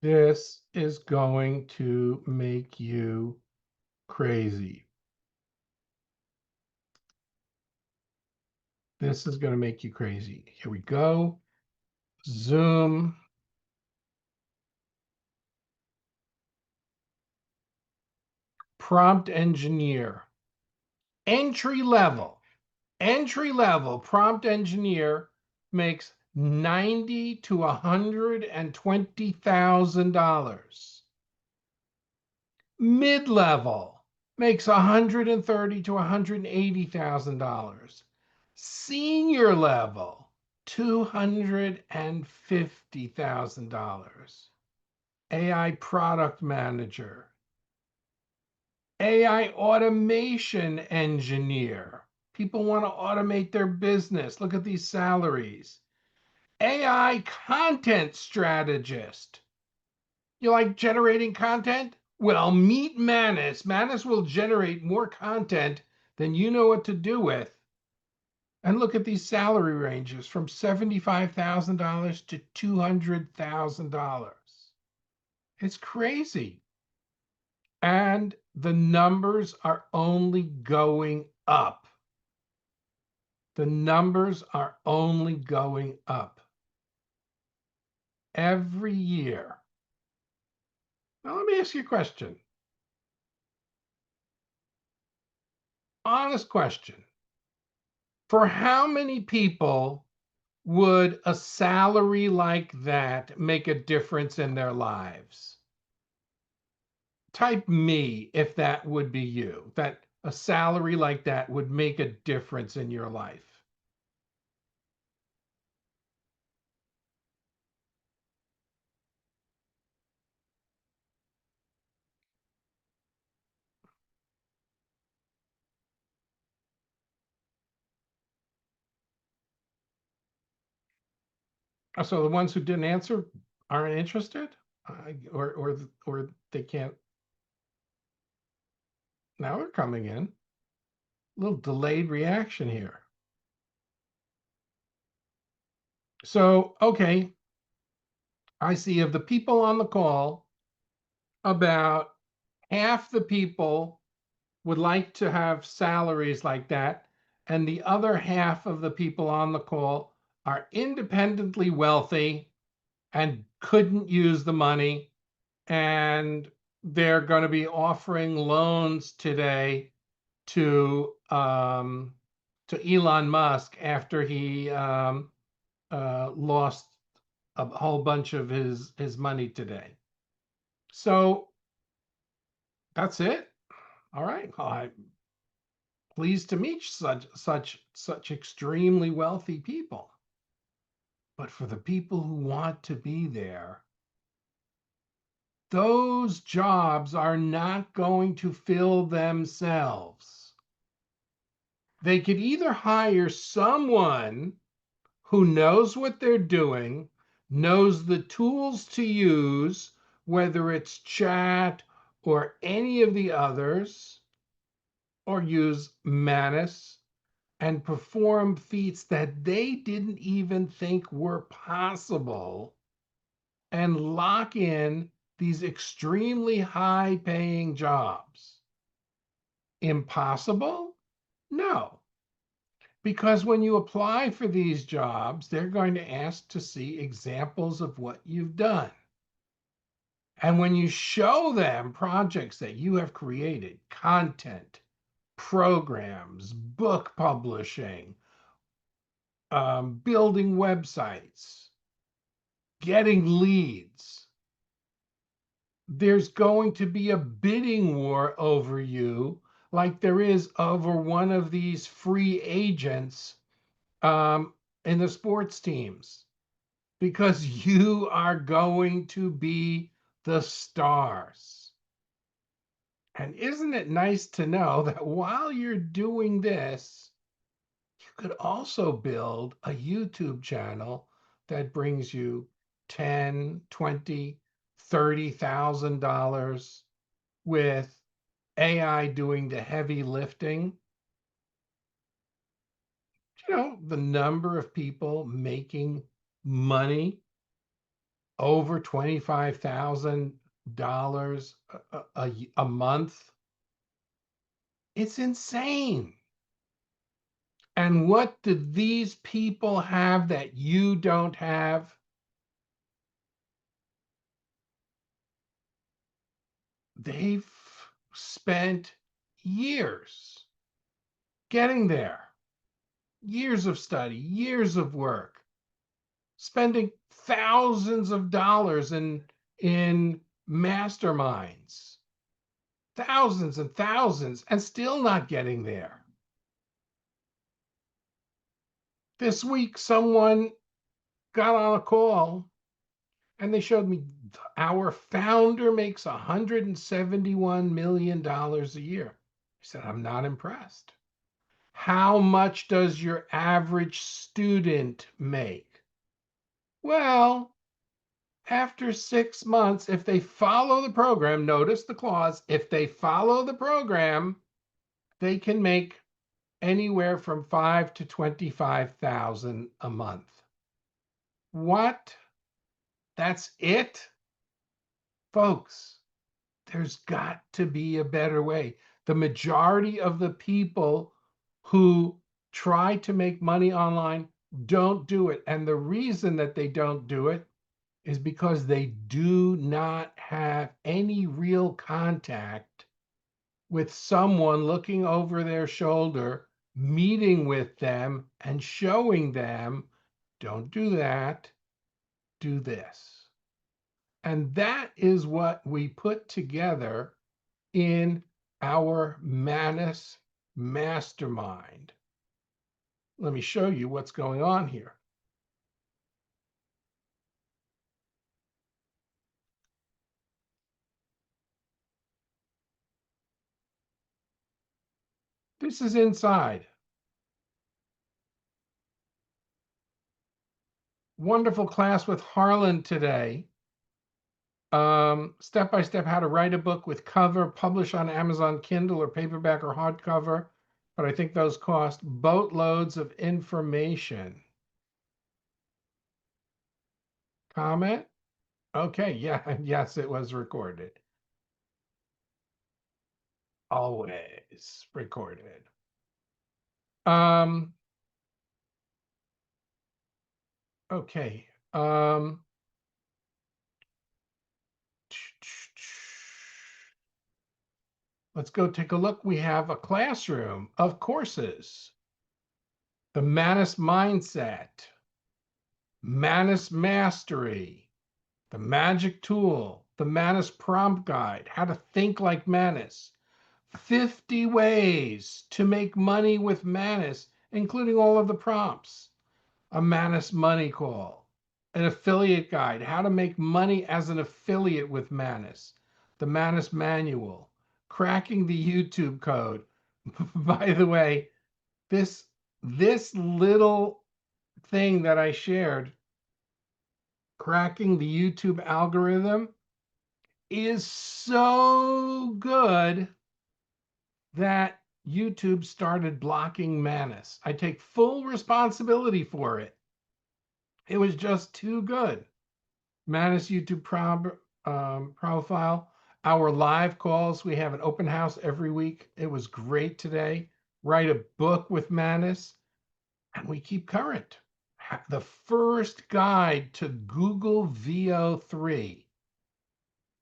This is going to make you crazy. This is going to make you crazy. Here we go. Zoom. Prompt engineer. Entry level. Entry level prompt engineer makes $90,000 to $120,000. Mid-level makes $130,000 to $180,000. Senior level, $250,000. AI product manager, AI automation engineer. People want to automate their business. Look at these salaries. AI content strategist. You like generating content? Well, meet Manus. Manus will generate more content than you know what to do with. And look at these salary ranges from $75,000 to $200,000. It's crazy. And the numbers are only going up. The numbers are only going up every year. Now, let me ask you a question. Honest question. For how many people would a salary like that make a difference in their lives? Type me if that would be you, that a salary like that would make a difference in your life. So the ones who didn't answer aren't interested, or they can't. Now they're coming in. A little delayed reaction here. So, okay, I see of the people on the call, about half the people would like to have salaries like that, and the other half of the people on the call are independently wealthy and couldn't use the money, and they're going to be offering loans today to Elon Musk after he lost a whole bunch of his money today. So that's it. All right. Well, I'm pleased to meet such extremely wealthy people. But for the people who want to be there, those jobs are not going to fill themselves. They could either hire someone who knows what they're doing, knows the tools to use, whether it's chat or any of the others, or use Manus and perform feats that they didn't even think were possible, and lock in these extremely high paying jobs. Impossible? No. Because when you apply for these jobs, they're going to ask to see examples of what you've done. And when you show them projects that you have created, content, programs, book publishing, building websites, getting leads, there's going to be a bidding war over you, like there is over one of these free agents in the sports teams, because you are going to be the stars. And isn't it nice to know that while you're doing this, you could also build a YouTube channel that brings you 10, 20, $30,000 with AI doing the heavy lifting? You know, the number of people making money over $25,000 a month. It's insane. And what do these people have that you don't have? They've spent years getting there, years of study, years of work, spending thousands of dollars in masterminds, thousands and thousands, and still not getting there. This week, someone got on a call and they showed me our founder makes $171 million a year. I said, I'm not impressed. How much does your average student make? Well, after 6 months, if they follow the program, notice the clause, if they follow the program, they can make anywhere from 5 to 25,000 a month. What? That's it? Folks, there's got to be a better way. The majority of the people who try to make money online don't do it. And the reason that they don't do it is because they do not have any real contact with someone looking over their shoulder, meeting with them, and showing them, don't do that, do this. And that is what we put together in our Manus Mastermind. Let me show you what's going on here. This is inside. wonderful class with Harlan today. Step by step how to write a book with cover, publish on Amazon Kindle or paperback or hardcover. But I think those cost boatloads of information. Comment? Okay, yeah, yes, it was recorded. Always recorded. Okay. Let's go take a look. We have a classroom of courses. The Manus Mindset, Manus Mastery, the Magic Tool, the Manus Prompt Guide, How to Think Like Manus, 50 Ways to Make Money with Manus, including all of the prompts, a Manus Money Call, an affiliate guide, how to make money as an affiliate with Manus, the Manus Manual, cracking the YouTube code. By the way, this little thing that I shared, cracking the YouTube algorithm, is so good that YouTube started blocking Manus. I take full responsibility for it. It was just too good. Manus YouTube profile, our live calls. We have an open house every week. It was great today. Write a book with Manus, and we keep current. The first guide to Google VO3.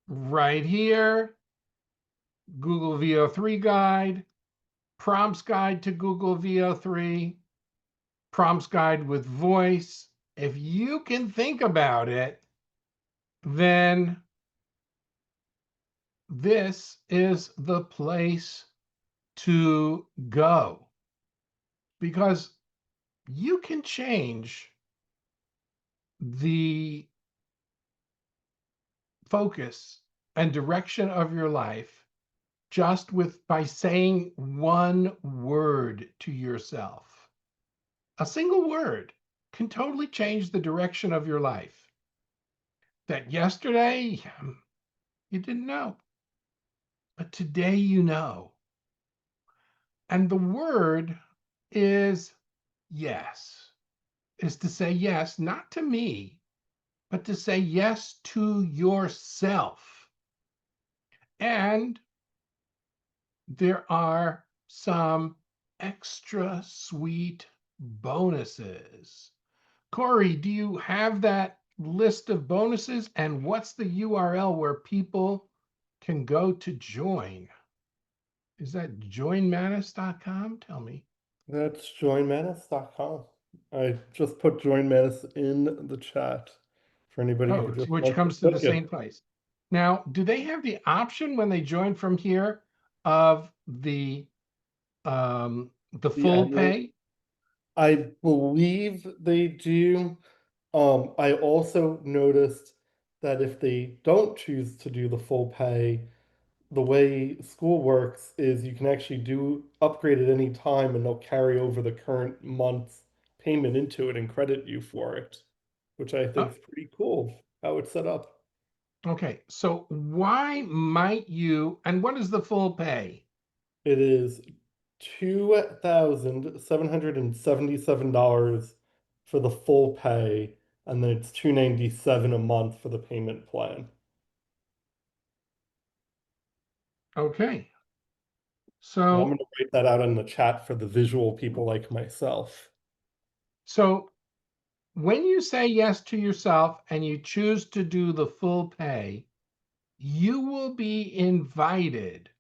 Right here, Google VO3 guide, prompts guide to Google VO3, prompts guide with voice. If you can think about it, then this is the place to go, because you can change the focus and direction of your life just by saying one word to yourself. A single word can totally change the direction of your life that yesterday you didn't know, but today you know. And the word is yes, is to say yes, not to me, but to say yes to yourself. And there are some extra sweet bonuses. Corey, do you have that list of bonuses? And what's the URL where people can go to join? Is that joinmanus.com? Tell me. That's joinmanus.com. I just put Join Manus in the chat for anybody who Oh, just which wants to comes to the click it. same place. Now, do they have the option when they join from here of the The full annual, pay? I believe they do. I also noticed that if they don't choose to do the full pay, the way school works is you can actually do upgrade at any time and they'll carry over the current month's payment into it and credit you for it, which I think Oh, is pretty cool how it's set up. okay, so why might you, and what is the full pay? It is $2,777 for the full pay, and then it's $297 a month for the payment plan. Okay, And I'm so going to write that out in the chat for the visual people like myself. so when you say yes to yourself and you choose to do the full pay, you will be invited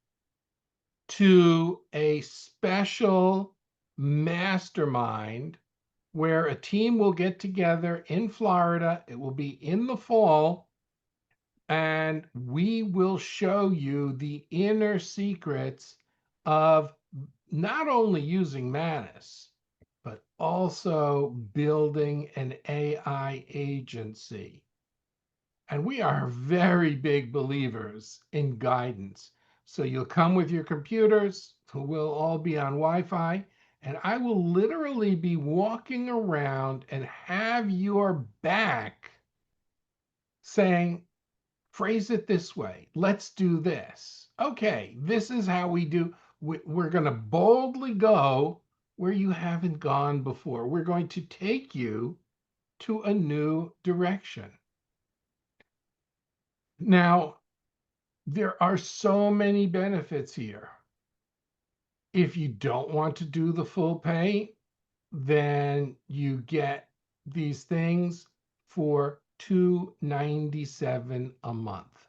to a special mastermind where a team will get together in Florida. It will be in the fall, and we will show you the inner secrets of not only using Manus, but also building an AI agency. And we are very big believers in guidance. So you'll come with your computers, we'll all be on Wi-Fi, And I will literally be walking around and have your back saying, phrase it this way. Let's do this. Okay, this is how we do. We're going to boldly go where you haven't gone before. We're going to take you to a new direction. Now, there are so many benefits here. If you don't want to do the full pay, then you get these things for $297 a month.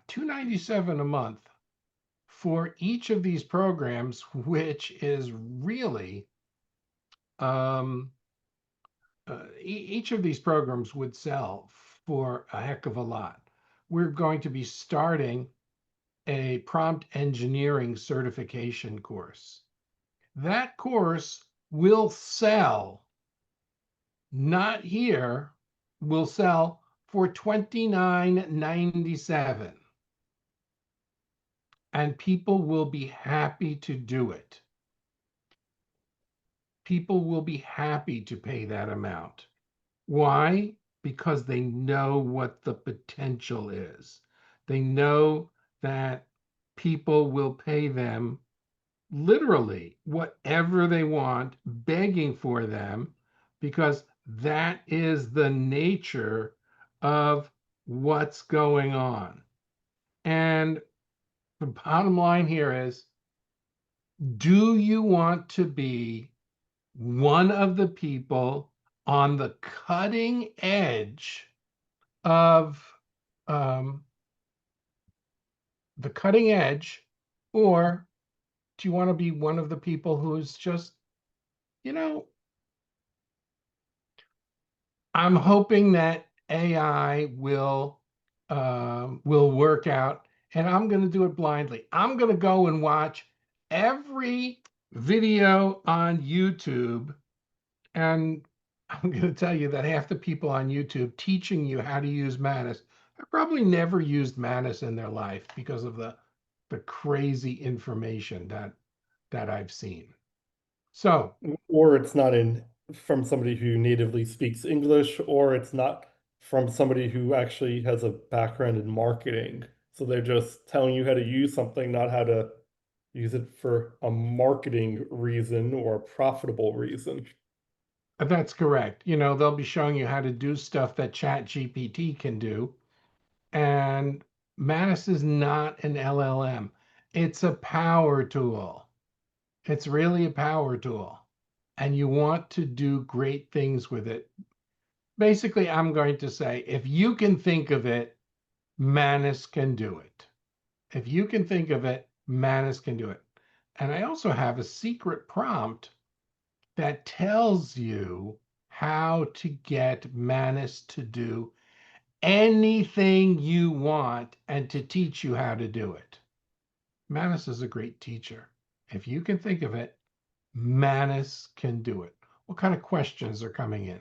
$297 a month for each of these programs, which is really each of these programs would sell for a heck of a lot. We're going to be starting a prompt engineering certification course. That course will sell, not here, will sell for $29.97. And people will be happy to do it. People will be happy to pay that amount. Why? Because they know what the potential is. They know that people will pay them literally whatever they want, begging for them, because that is the nature of what's going on. And the bottom line here is, do you want to be one of the people on the cutting edge of the cutting edge, or do you want to be one of the people who's just, you know, I'm hoping that AI will work out, and I'm going to do it blindly. I'm going to go and watch every video on YouTube, and I'm going to tell you that half the people on YouTube teaching you how to use Manus have probably never used Manus in their life because of the crazy information that I've seen. So, Or it's not in from somebody who natively speaks English, or it's not from somebody who actually has a background in marketing. So they're just telling you how to use something, not how to use it for a marketing reason or a profitable reason. that's correct. You know, they'll be showing you how to do stuff that Chat GPT can do. And Manus is not an LLM. It's a power tool. It's really a power tool. And you want to do great things with it. Basically, I'm going to say, if you can think of it, Manus can do it. If you can think of it, Manus can do it. And I also have a secret prompt that tells you how to get Manus to do anything you want and to teach you how to do it. Manus is a great teacher. If you can think of it, Manus can do it. What kind of questions are coming in?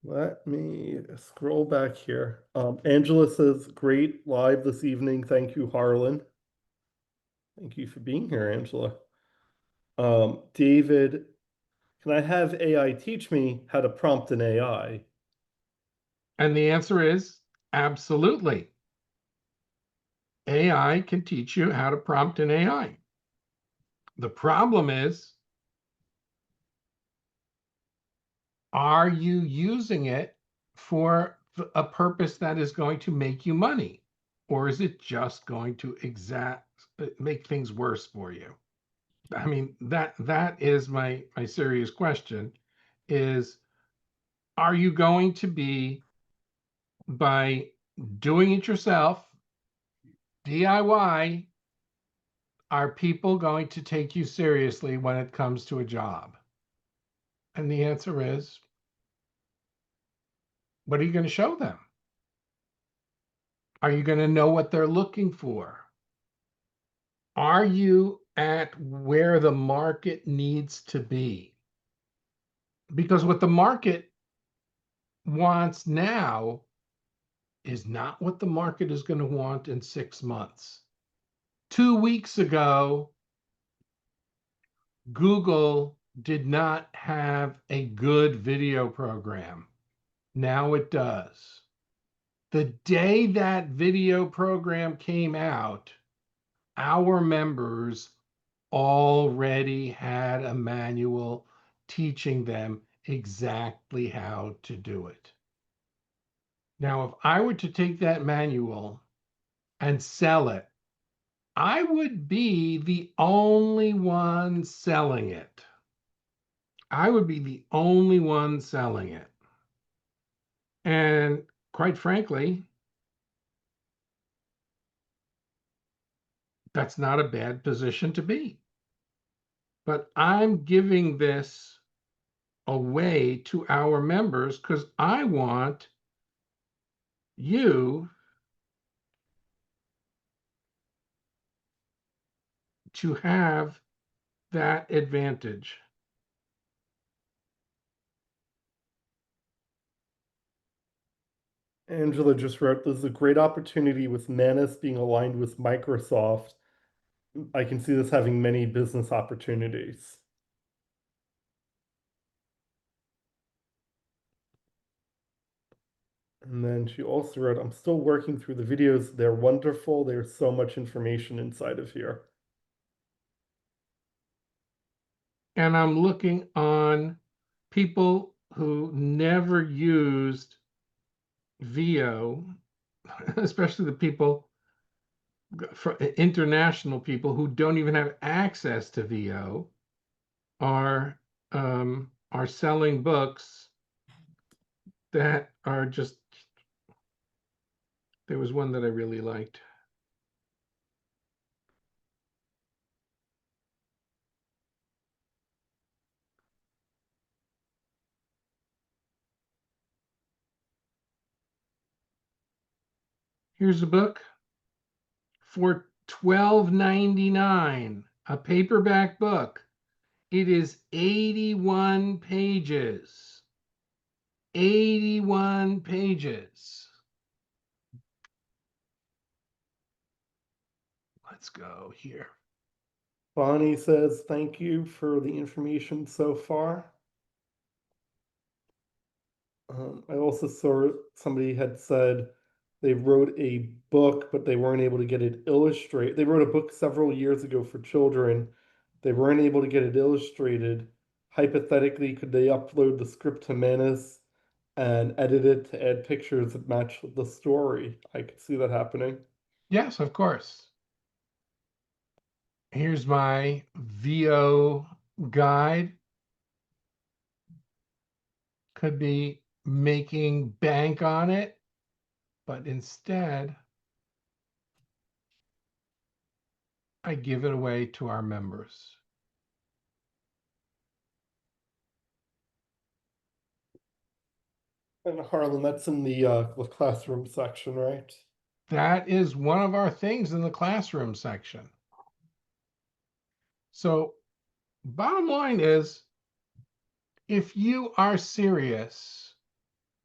Let me scroll back here. Angela says, great live this evening. Thank you, Harlan. Thank you for being here, Angela. David, can I have AI teach me how to prompt an AI? And the answer is absolutely. AI can teach you how to prompt an AI. The problem is, are you using it for a purpose that is going to make you money? Or is it just going to make things worse for you? I mean, that is my serious question is, are you going to be, by doing it yourself, DIY, are people going to take you seriously when it comes to a job? And the answer is, what are you going to show them? Are you going to know what they're looking for? Are you at where the market needs to be? Because what the market wants now is not what the market is going to want in 6 months. 2 weeks ago, Google did not have a good video program. Now it does. The day that video program came out, our members already had a manual teaching them exactly how to do it. Now, if I were to take that manual and sell it, I would be the only one selling it. I would be the only one selling it. And quite frankly, that's not a bad position to be. But I'm giving this away to our members because I want you to have that advantage. Angela just wrote, there's a great opportunity with Manus being aligned with Microsoft. I can see this having many business opportunities. And then she also wrote, I'm still working through the videos. They're wonderful. There's so much information inside of here. And I'm looking on people who never used VO, especially the people, for international people who don't even have access to VO, are selling books that are just. There was one that I really liked. Here's a book for $12.99, a paperback book. It is 81 pages. 81 pages. Let's go here. Bonnie says, thank you for the information so far. I also saw somebody had said they wrote a book, but they weren't able to get it illustrated. They wrote a book several years ago for children. They weren't able to get it illustrated. Hypothetically, could they upload the script to Manus and edit it to add pictures that match the story? I could see that happening. Yes, of course. Here's my VO guide. Could be making bank on it, but instead, I give it away to our members. And Harlan, that's in the classroom section, right? That is one of our things in the classroom section. So, bottom line is, if you are serious,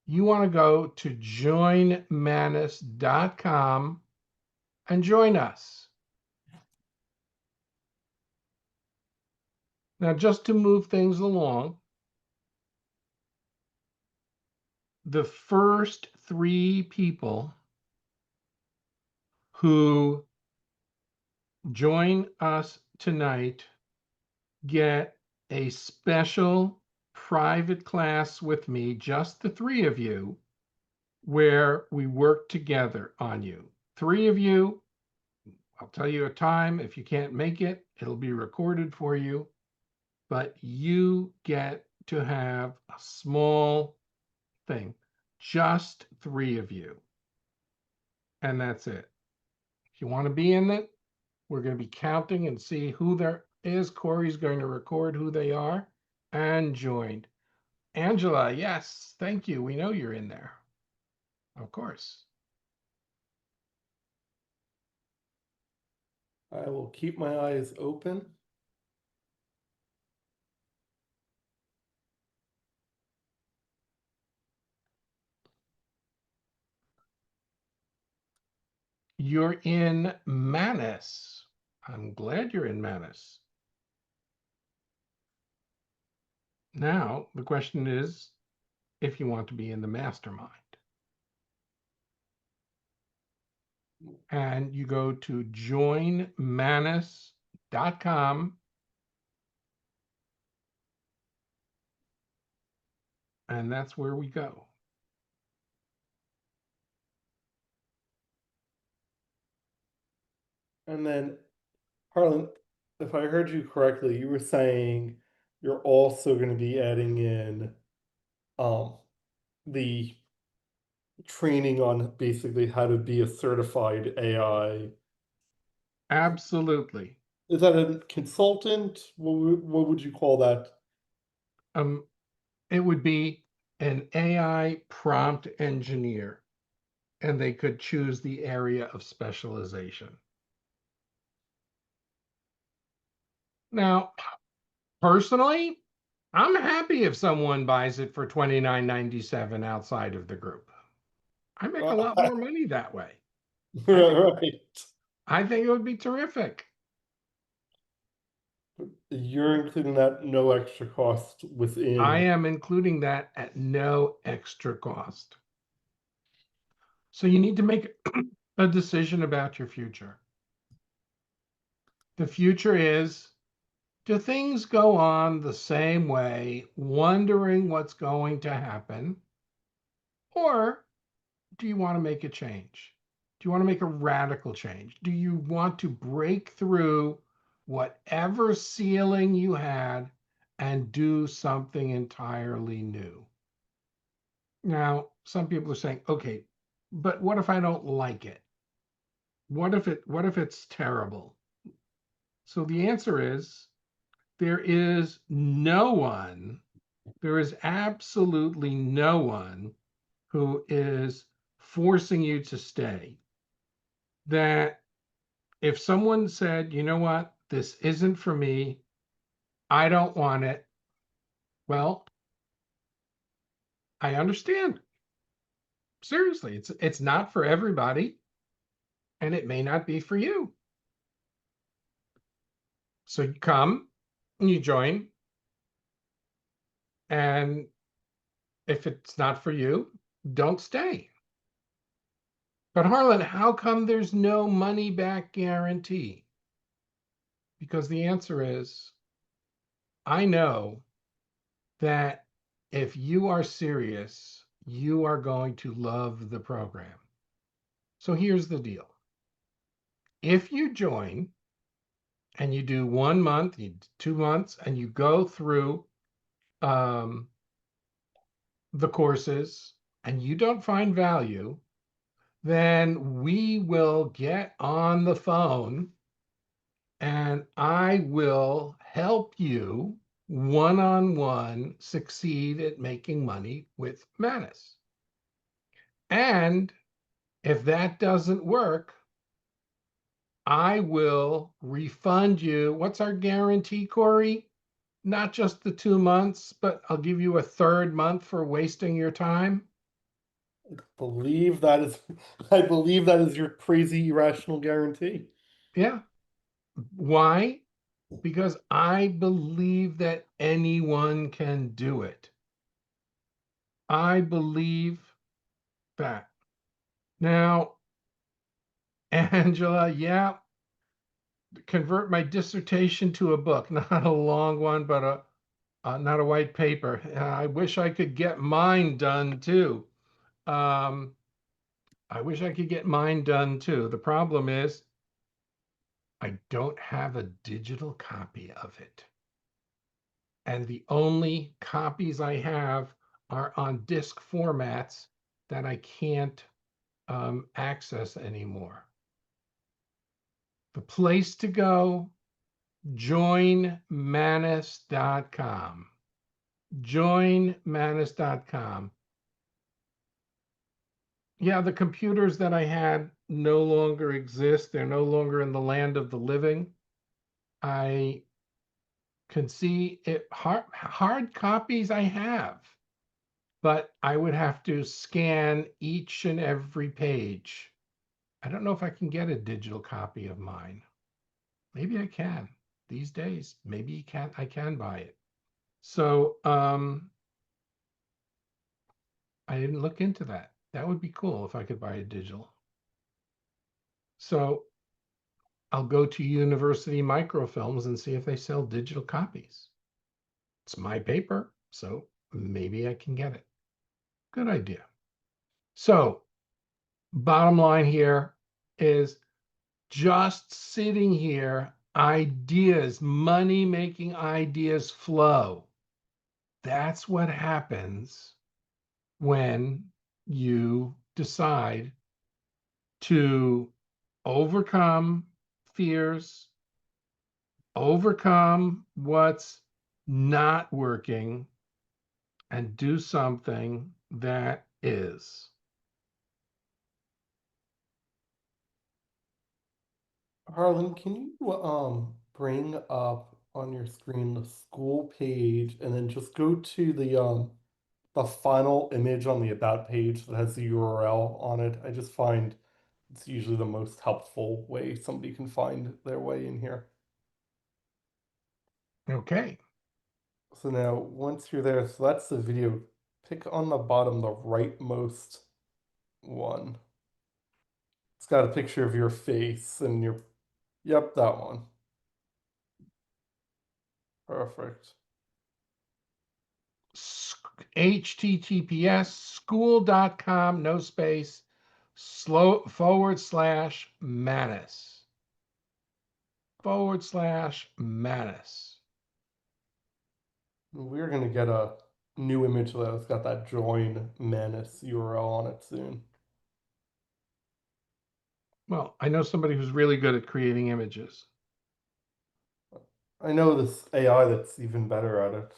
you want to go to joinmanus.com and join us. Now, just to move things along, the first 3 people who join us tonight get a special private class with me, just the 3 of you, where we work together on you. 3 of you, I'll tell you a time. If you can't make it, it'll be recorded for you. But you get to have a small thing, just 3 of you. And that's it. If you want to be in it, we're going to be counting and see who there is. Corey's going to record who they are and joined. Angela, yes, thank you. We know you're in there. Of course. I will keep my eyes open. You're in Manus. I'm glad you're in Manus. Now, the question is if you want to be in the mastermind. And you go to joinmanus.com, and that's where we go. And then, Harlan, if I heard you correctly, you were saying you're also going to be adding in um the training on basically how to be a certified AI. Absolutely. Is that a consultant? What would you call that? Um, it would be an AI prompt engineer, and they could choose the area of specialization. Now, personally, I'm happy if someone buys it for $29.97 outside of the group. I make a lot more money that way. Right. I think it would be terrific. You're including that no extra cost I within. am including that at no extra cost. So you need to make a decision about your future. The future is, do things go on the same way, wondering what's going to happen? Or do you want to make a change? Do you want to make a radical change? Do you want to break through whatever ceiling you had and do something entirely new? Now, some people are saying, okay, but what if I don't like it? What if it's terrible? So the answer is there is absolutely no one who is forcing you to stay. That if someone said, you know what, this isn't for me, I don't want it, well, I understand. Seriously, it's not for everybody, and it may not be for you. So you come and you join, and if it's not for you, don't stay. But Harlan, how come there's no money back guarantee? Because the answer is, I know that if you are serious, you are going to love the program. So here's the deal. If you join and you do 1 month, 2 months, and you go through the courses and you don't find value, then we will get on the phone and I will help you one-on-one succeed at making money with Manus. And if that doesn't work, I will refund you. What's our guarantee, Corey? Not just the 2 months, but I'll give you a third month for wasting your time. Believe that is, I believe that is your crazy irrational guarantee. Yeah. Why? Because I believe that anyone can do it. I believe that. Now, Angela, yeah, convert my dissertation to a book, not a long one, but not a white paper. I wish I could get mine done too. Um, I wish I could get mine done too. The problem is I don't have a digital copy of it. And the only copies I have are on disk formats that I can't access anymore. The place to go, joinmanus.com. Joinmanus.com. Yeah, the computers that I had no longer exist. They're no longer in the land of the living. I can see it. Hard copies I have, but I would have to scan each and every page. I don't know if I can get a digital copy of mine. Maybe I can these days. Maybe I can buy it. So I didn't look into that. That would be cool if I could buy a digital. So I'll go to University Microfilms and see if they sell digital copies. It's my paper, so maybe I can get it. Good idea. So, bottom line here is just sitting here, ideas, money making ideas flow. That's what happens when you decide to overcome fears, overcome what's not working, and do something that is. Harlan, can you bring up on your screen the school page and then just go to the final image on the about page that has the URL on it? I just find it's usually the most helpful way somebody can find their way in here. Okay. So now once you're there, so that's the video. Pick on the bottom, the rightmost one. It's got a picture of your face and your, yep, that one. Perfect. HTTPS school.com, no space, /Manus. /Manus. We're gonna get a new image that's got that join Manus URL on it soon. Well, I know somebody who's really good at creating images. I know this AI that's even better at it.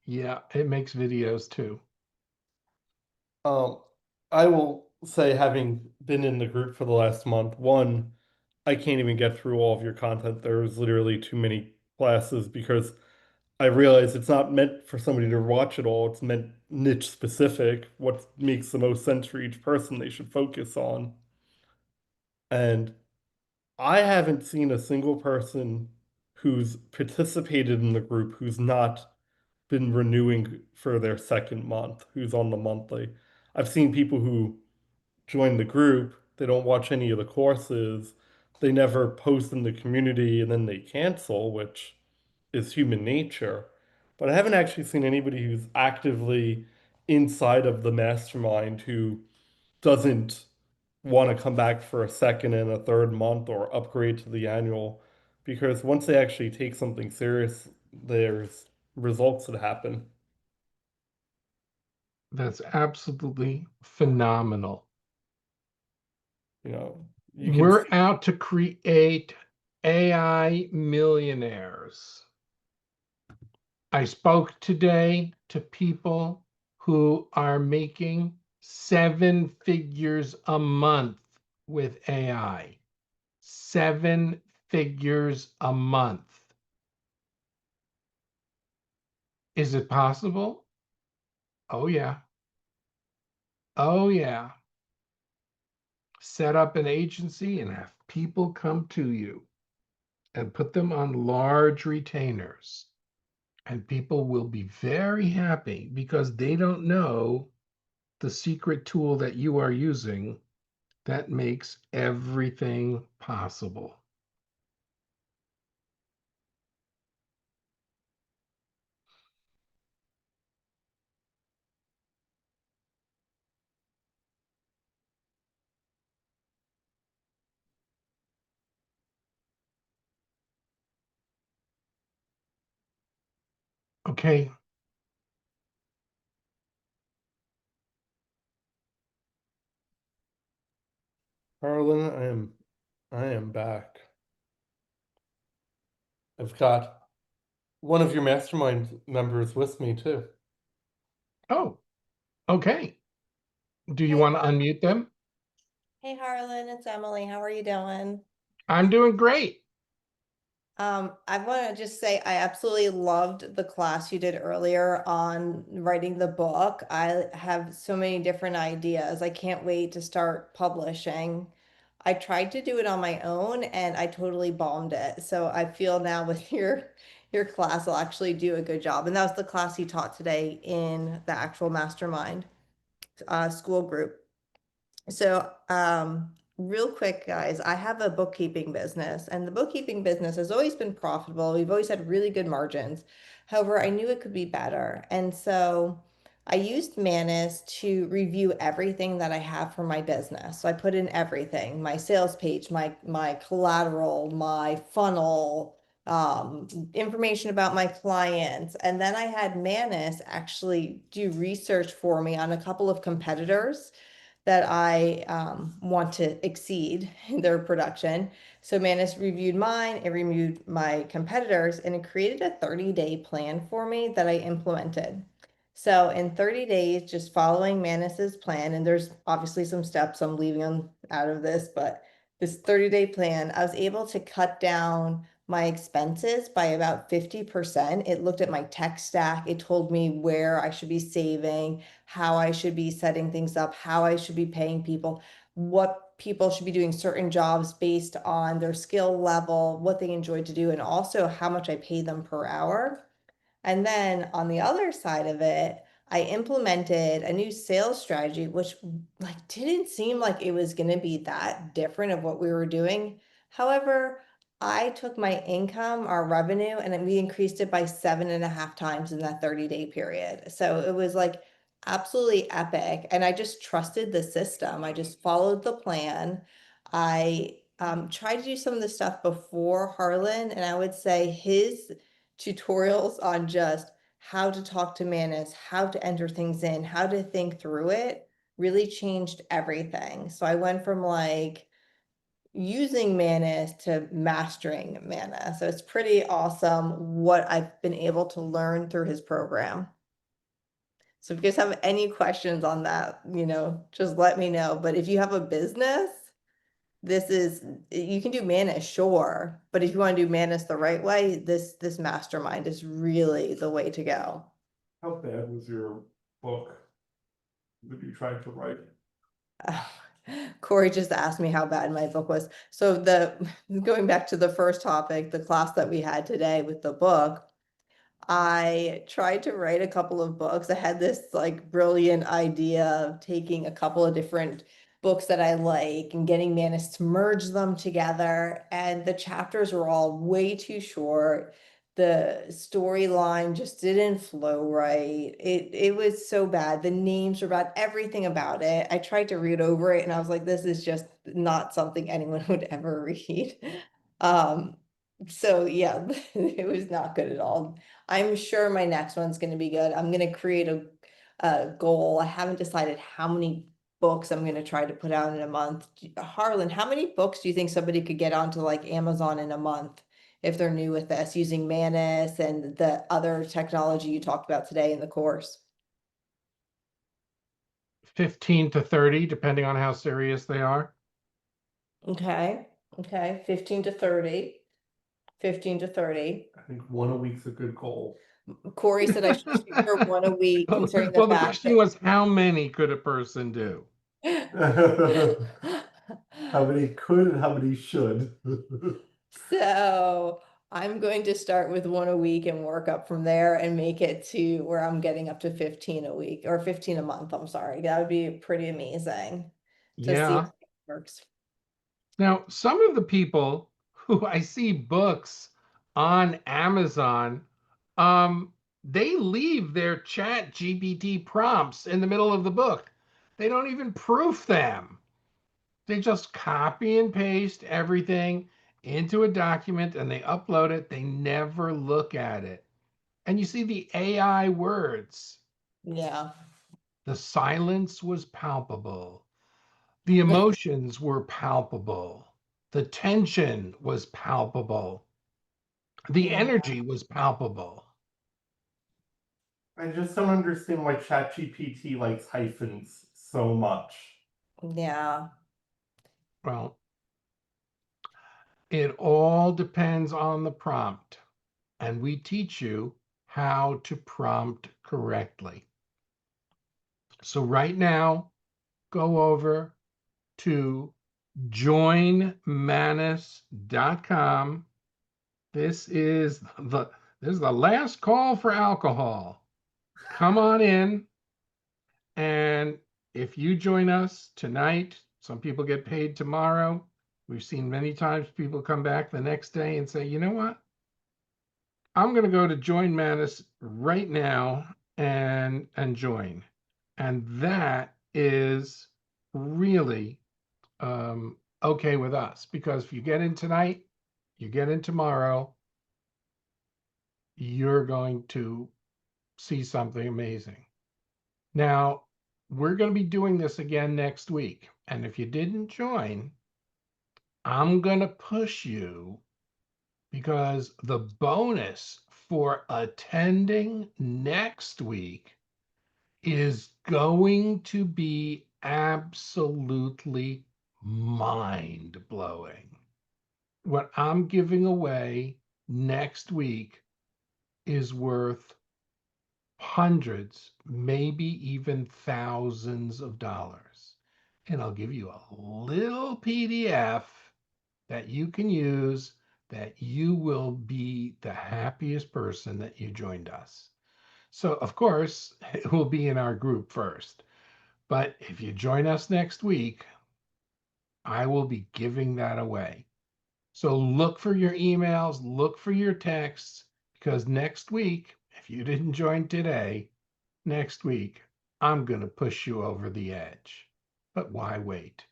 Yeah, it makes videos too. Um, I will say, having been in the group for the last month, one, I can't even get through all of your content. There's literally too many classes because I realize it's not meant for somebody to watch it all. It's meant niche specific, what makes the most sense for each person they should focus on. And I haven't seen a single person who's participated in the group who's not been renewing for their second month, who's on the monthly. I've seen people who join the group, they don't watch any of the courses, they never post in the community, and then they cancel, which is human nature. But I haven't actually seen anybody who's actively inside of the mastermind who doesn't want to come back for a second and a third month or upgrade to the annual, because once they actually take something serious, there's results that happen. That's absolutely phenomenal. You know, you can We're see, out to create AI millionaires. I spoke today to people who are making 7 figures a month with AI. 7 figures a month. Is it possible? Oh, yeah. Oh, yeah. Set up an agency and have people come to you and put them on large retainers. And people will be very happy because they don't know the secret tool that you are using that makes everything possible. Okay. Harlan, I am back. I've got one of your mastermind members with me too. Oh, okay. Do you Hey, want to unmute them? hey Harlan, it's Emily. How are you doing? I'm doing great. I want to just say I absolutely loved the class you did earlier on writing the book. I have so many different ideas. I can't wait to start publishing. I tried to do it on my own and I totally bombed it. So I feel now with your class will actually do a good job. And that was the class he taught today in the actual mastermind school group. So, real quick, guys, I have a bookkeeping business, and the bookkeeping business has always been profitable. We've always had really good margins. However, I knew it could be better. And so I used Manus to review everything that I have for my business. So I put in everything, my sales page, my collateral, my funnel, information about my clients. And then I had Manus actually do research for me on a couple of competitors that I want to exceed their production. So Manus reviewed mine, it reviewed my competitors, and it created a 30-day plan for me that I implemented. So in 30 days, just following Manus's plan, and there's obviously some steps I'm leaving on out of this, but this 30-day plan, I was able to cut down my expenses by about 50%. It looked at my tech stack. It told me where I should be saving, how I should be setting things up, how I should be paying people, what people should be doing certain jobs based on their skill level, what they enjoy to do, and also how much I pay them per hour. And then on the other side of it, I implemented a new sales strategy, which like didn't seem like it was going to be that different of what we were doing. However, I took my income, our revenue, and then we increased it by 7.5 times in that 30-day period. So it was like absolutely epic. And I just trusted the system. I just followed the plan. I tried to do some of the stuff before Harlan, and I would say his tutorials on just how to talk to Manus, how to enter things in, how to think through it really changed everything. So I went from like using Manus to mastering Manus. So it's pretty awesome what I've been able to learn through his program. So if you guys have any questions on that, just let me know. But if you have a business, you can do Manus, sure, but if you want to do Manus the right way, this mastermind is really the way to go. How bad was your book that you tried to write? Corey just asked me how bad my book was. So going back to the first topic, the class that we had today with the book, I tried to write a couple of books. I had this like brilliant idea of taking a couple of different books that I like and getting Manus to merge them together. And the chapters were all way too short. The storyline just didn't flow right. It was so bad. The names were bad, everything about it. I tried to read over it and I was like, this is just not something anyone would ever read. So yeah, it was not good at all. I'm sure my next one's going to be good. I'm going to create a goal. I haven't decided how many books I'm going to try to put out in a month. Harlan, how many books do you think somebody could get onto like Amazon in a month if they're new with this using Manus and the other technology you talked about today in the course? 15 to 30, depending on how serious they are. Okay. 15 to 30. 15 to 30. I think one a week's a good goal. Corey said I should shoot for one a week, considering the Well, the fact question was, how many could a person do? How many could and how many should? So I'm going to start with one a week and work up from there and make it to where I'm getting up to 15 a week or 15 a month. I'm sorry. That would be pretty amazing to see Yeah. how it works. Now, some of the people who I see books on Amazon, they leave their chat GPT prompts in the middle of the book. They don't even proof them. They just copy and paste everything into a document and they upload it. They never look at it. And you see the AI words. Yeah. The silence was palpable. The emotions were palpable. The tension was palpable. The Yeah. energy was palpable. I just don't understand why ChatGPT likes hyphens so much. Yeah. Well, it all depends on the prompt, and we teach you how to prompt correctly. So right now, go over to joinmanus.com. This is This is the last call for alcohol. Come on in. And if you join us tonight, some people get paid tomorrow. We've seen many times people come back the next day and say, you know what? I'm going to go to Join Manus right now and join. And that is really okay with us, because if you get in tonight, you get in tomorrow, you're going to see something amazing. Now, we're going to be doing this again next week. And if you didn't join, I'm going to push you, because the bonus for attending next week is going to be absolutely mind blowing. What I'm giving away next week is worth hundreds, maybe even thousands of dollars. And I'll give you a little PDF that you can use, that you will be the happiest person that you joined us. So, of course, it will be in our group first. But if you join us next week, I will be giving that away. So look for your emails, look for your texts, because next week, if you didn't join today, next week, I'm going to push you over the edge. But why wait?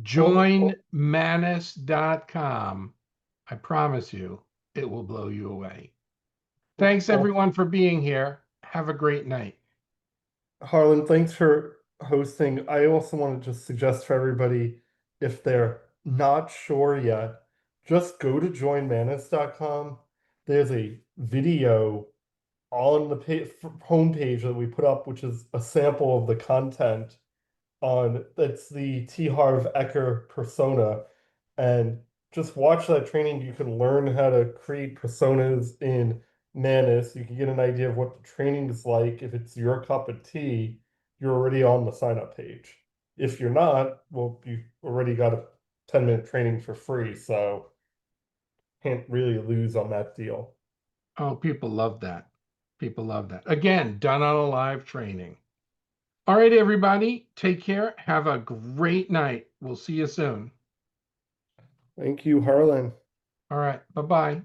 Joinmanus.com. I promise you, it will blow you away. Thanks, everyone, for being here. Have a great night. Harlan, thanks for hosting. I also want to just suggest for everybody, if they're not sure yet, just go to joinmanus.com. There's a video on the homepage that we put up, which is a sample of the content on that's the T. Harv Eker persona. And just watch that training. You can learn how to create personas in Manus. You can get an idea of what the training is like. If it's your cup of tea, you're already on the sign up page. If you're not, well, you already got a 10-minute training for free. So can't really lose on that deal. Oh, people love that. People love that. Again, done on a live training. All right, everybody, take care. Have a great night. We'll see you soon. Thank you, Harlan. All right, bye-bye.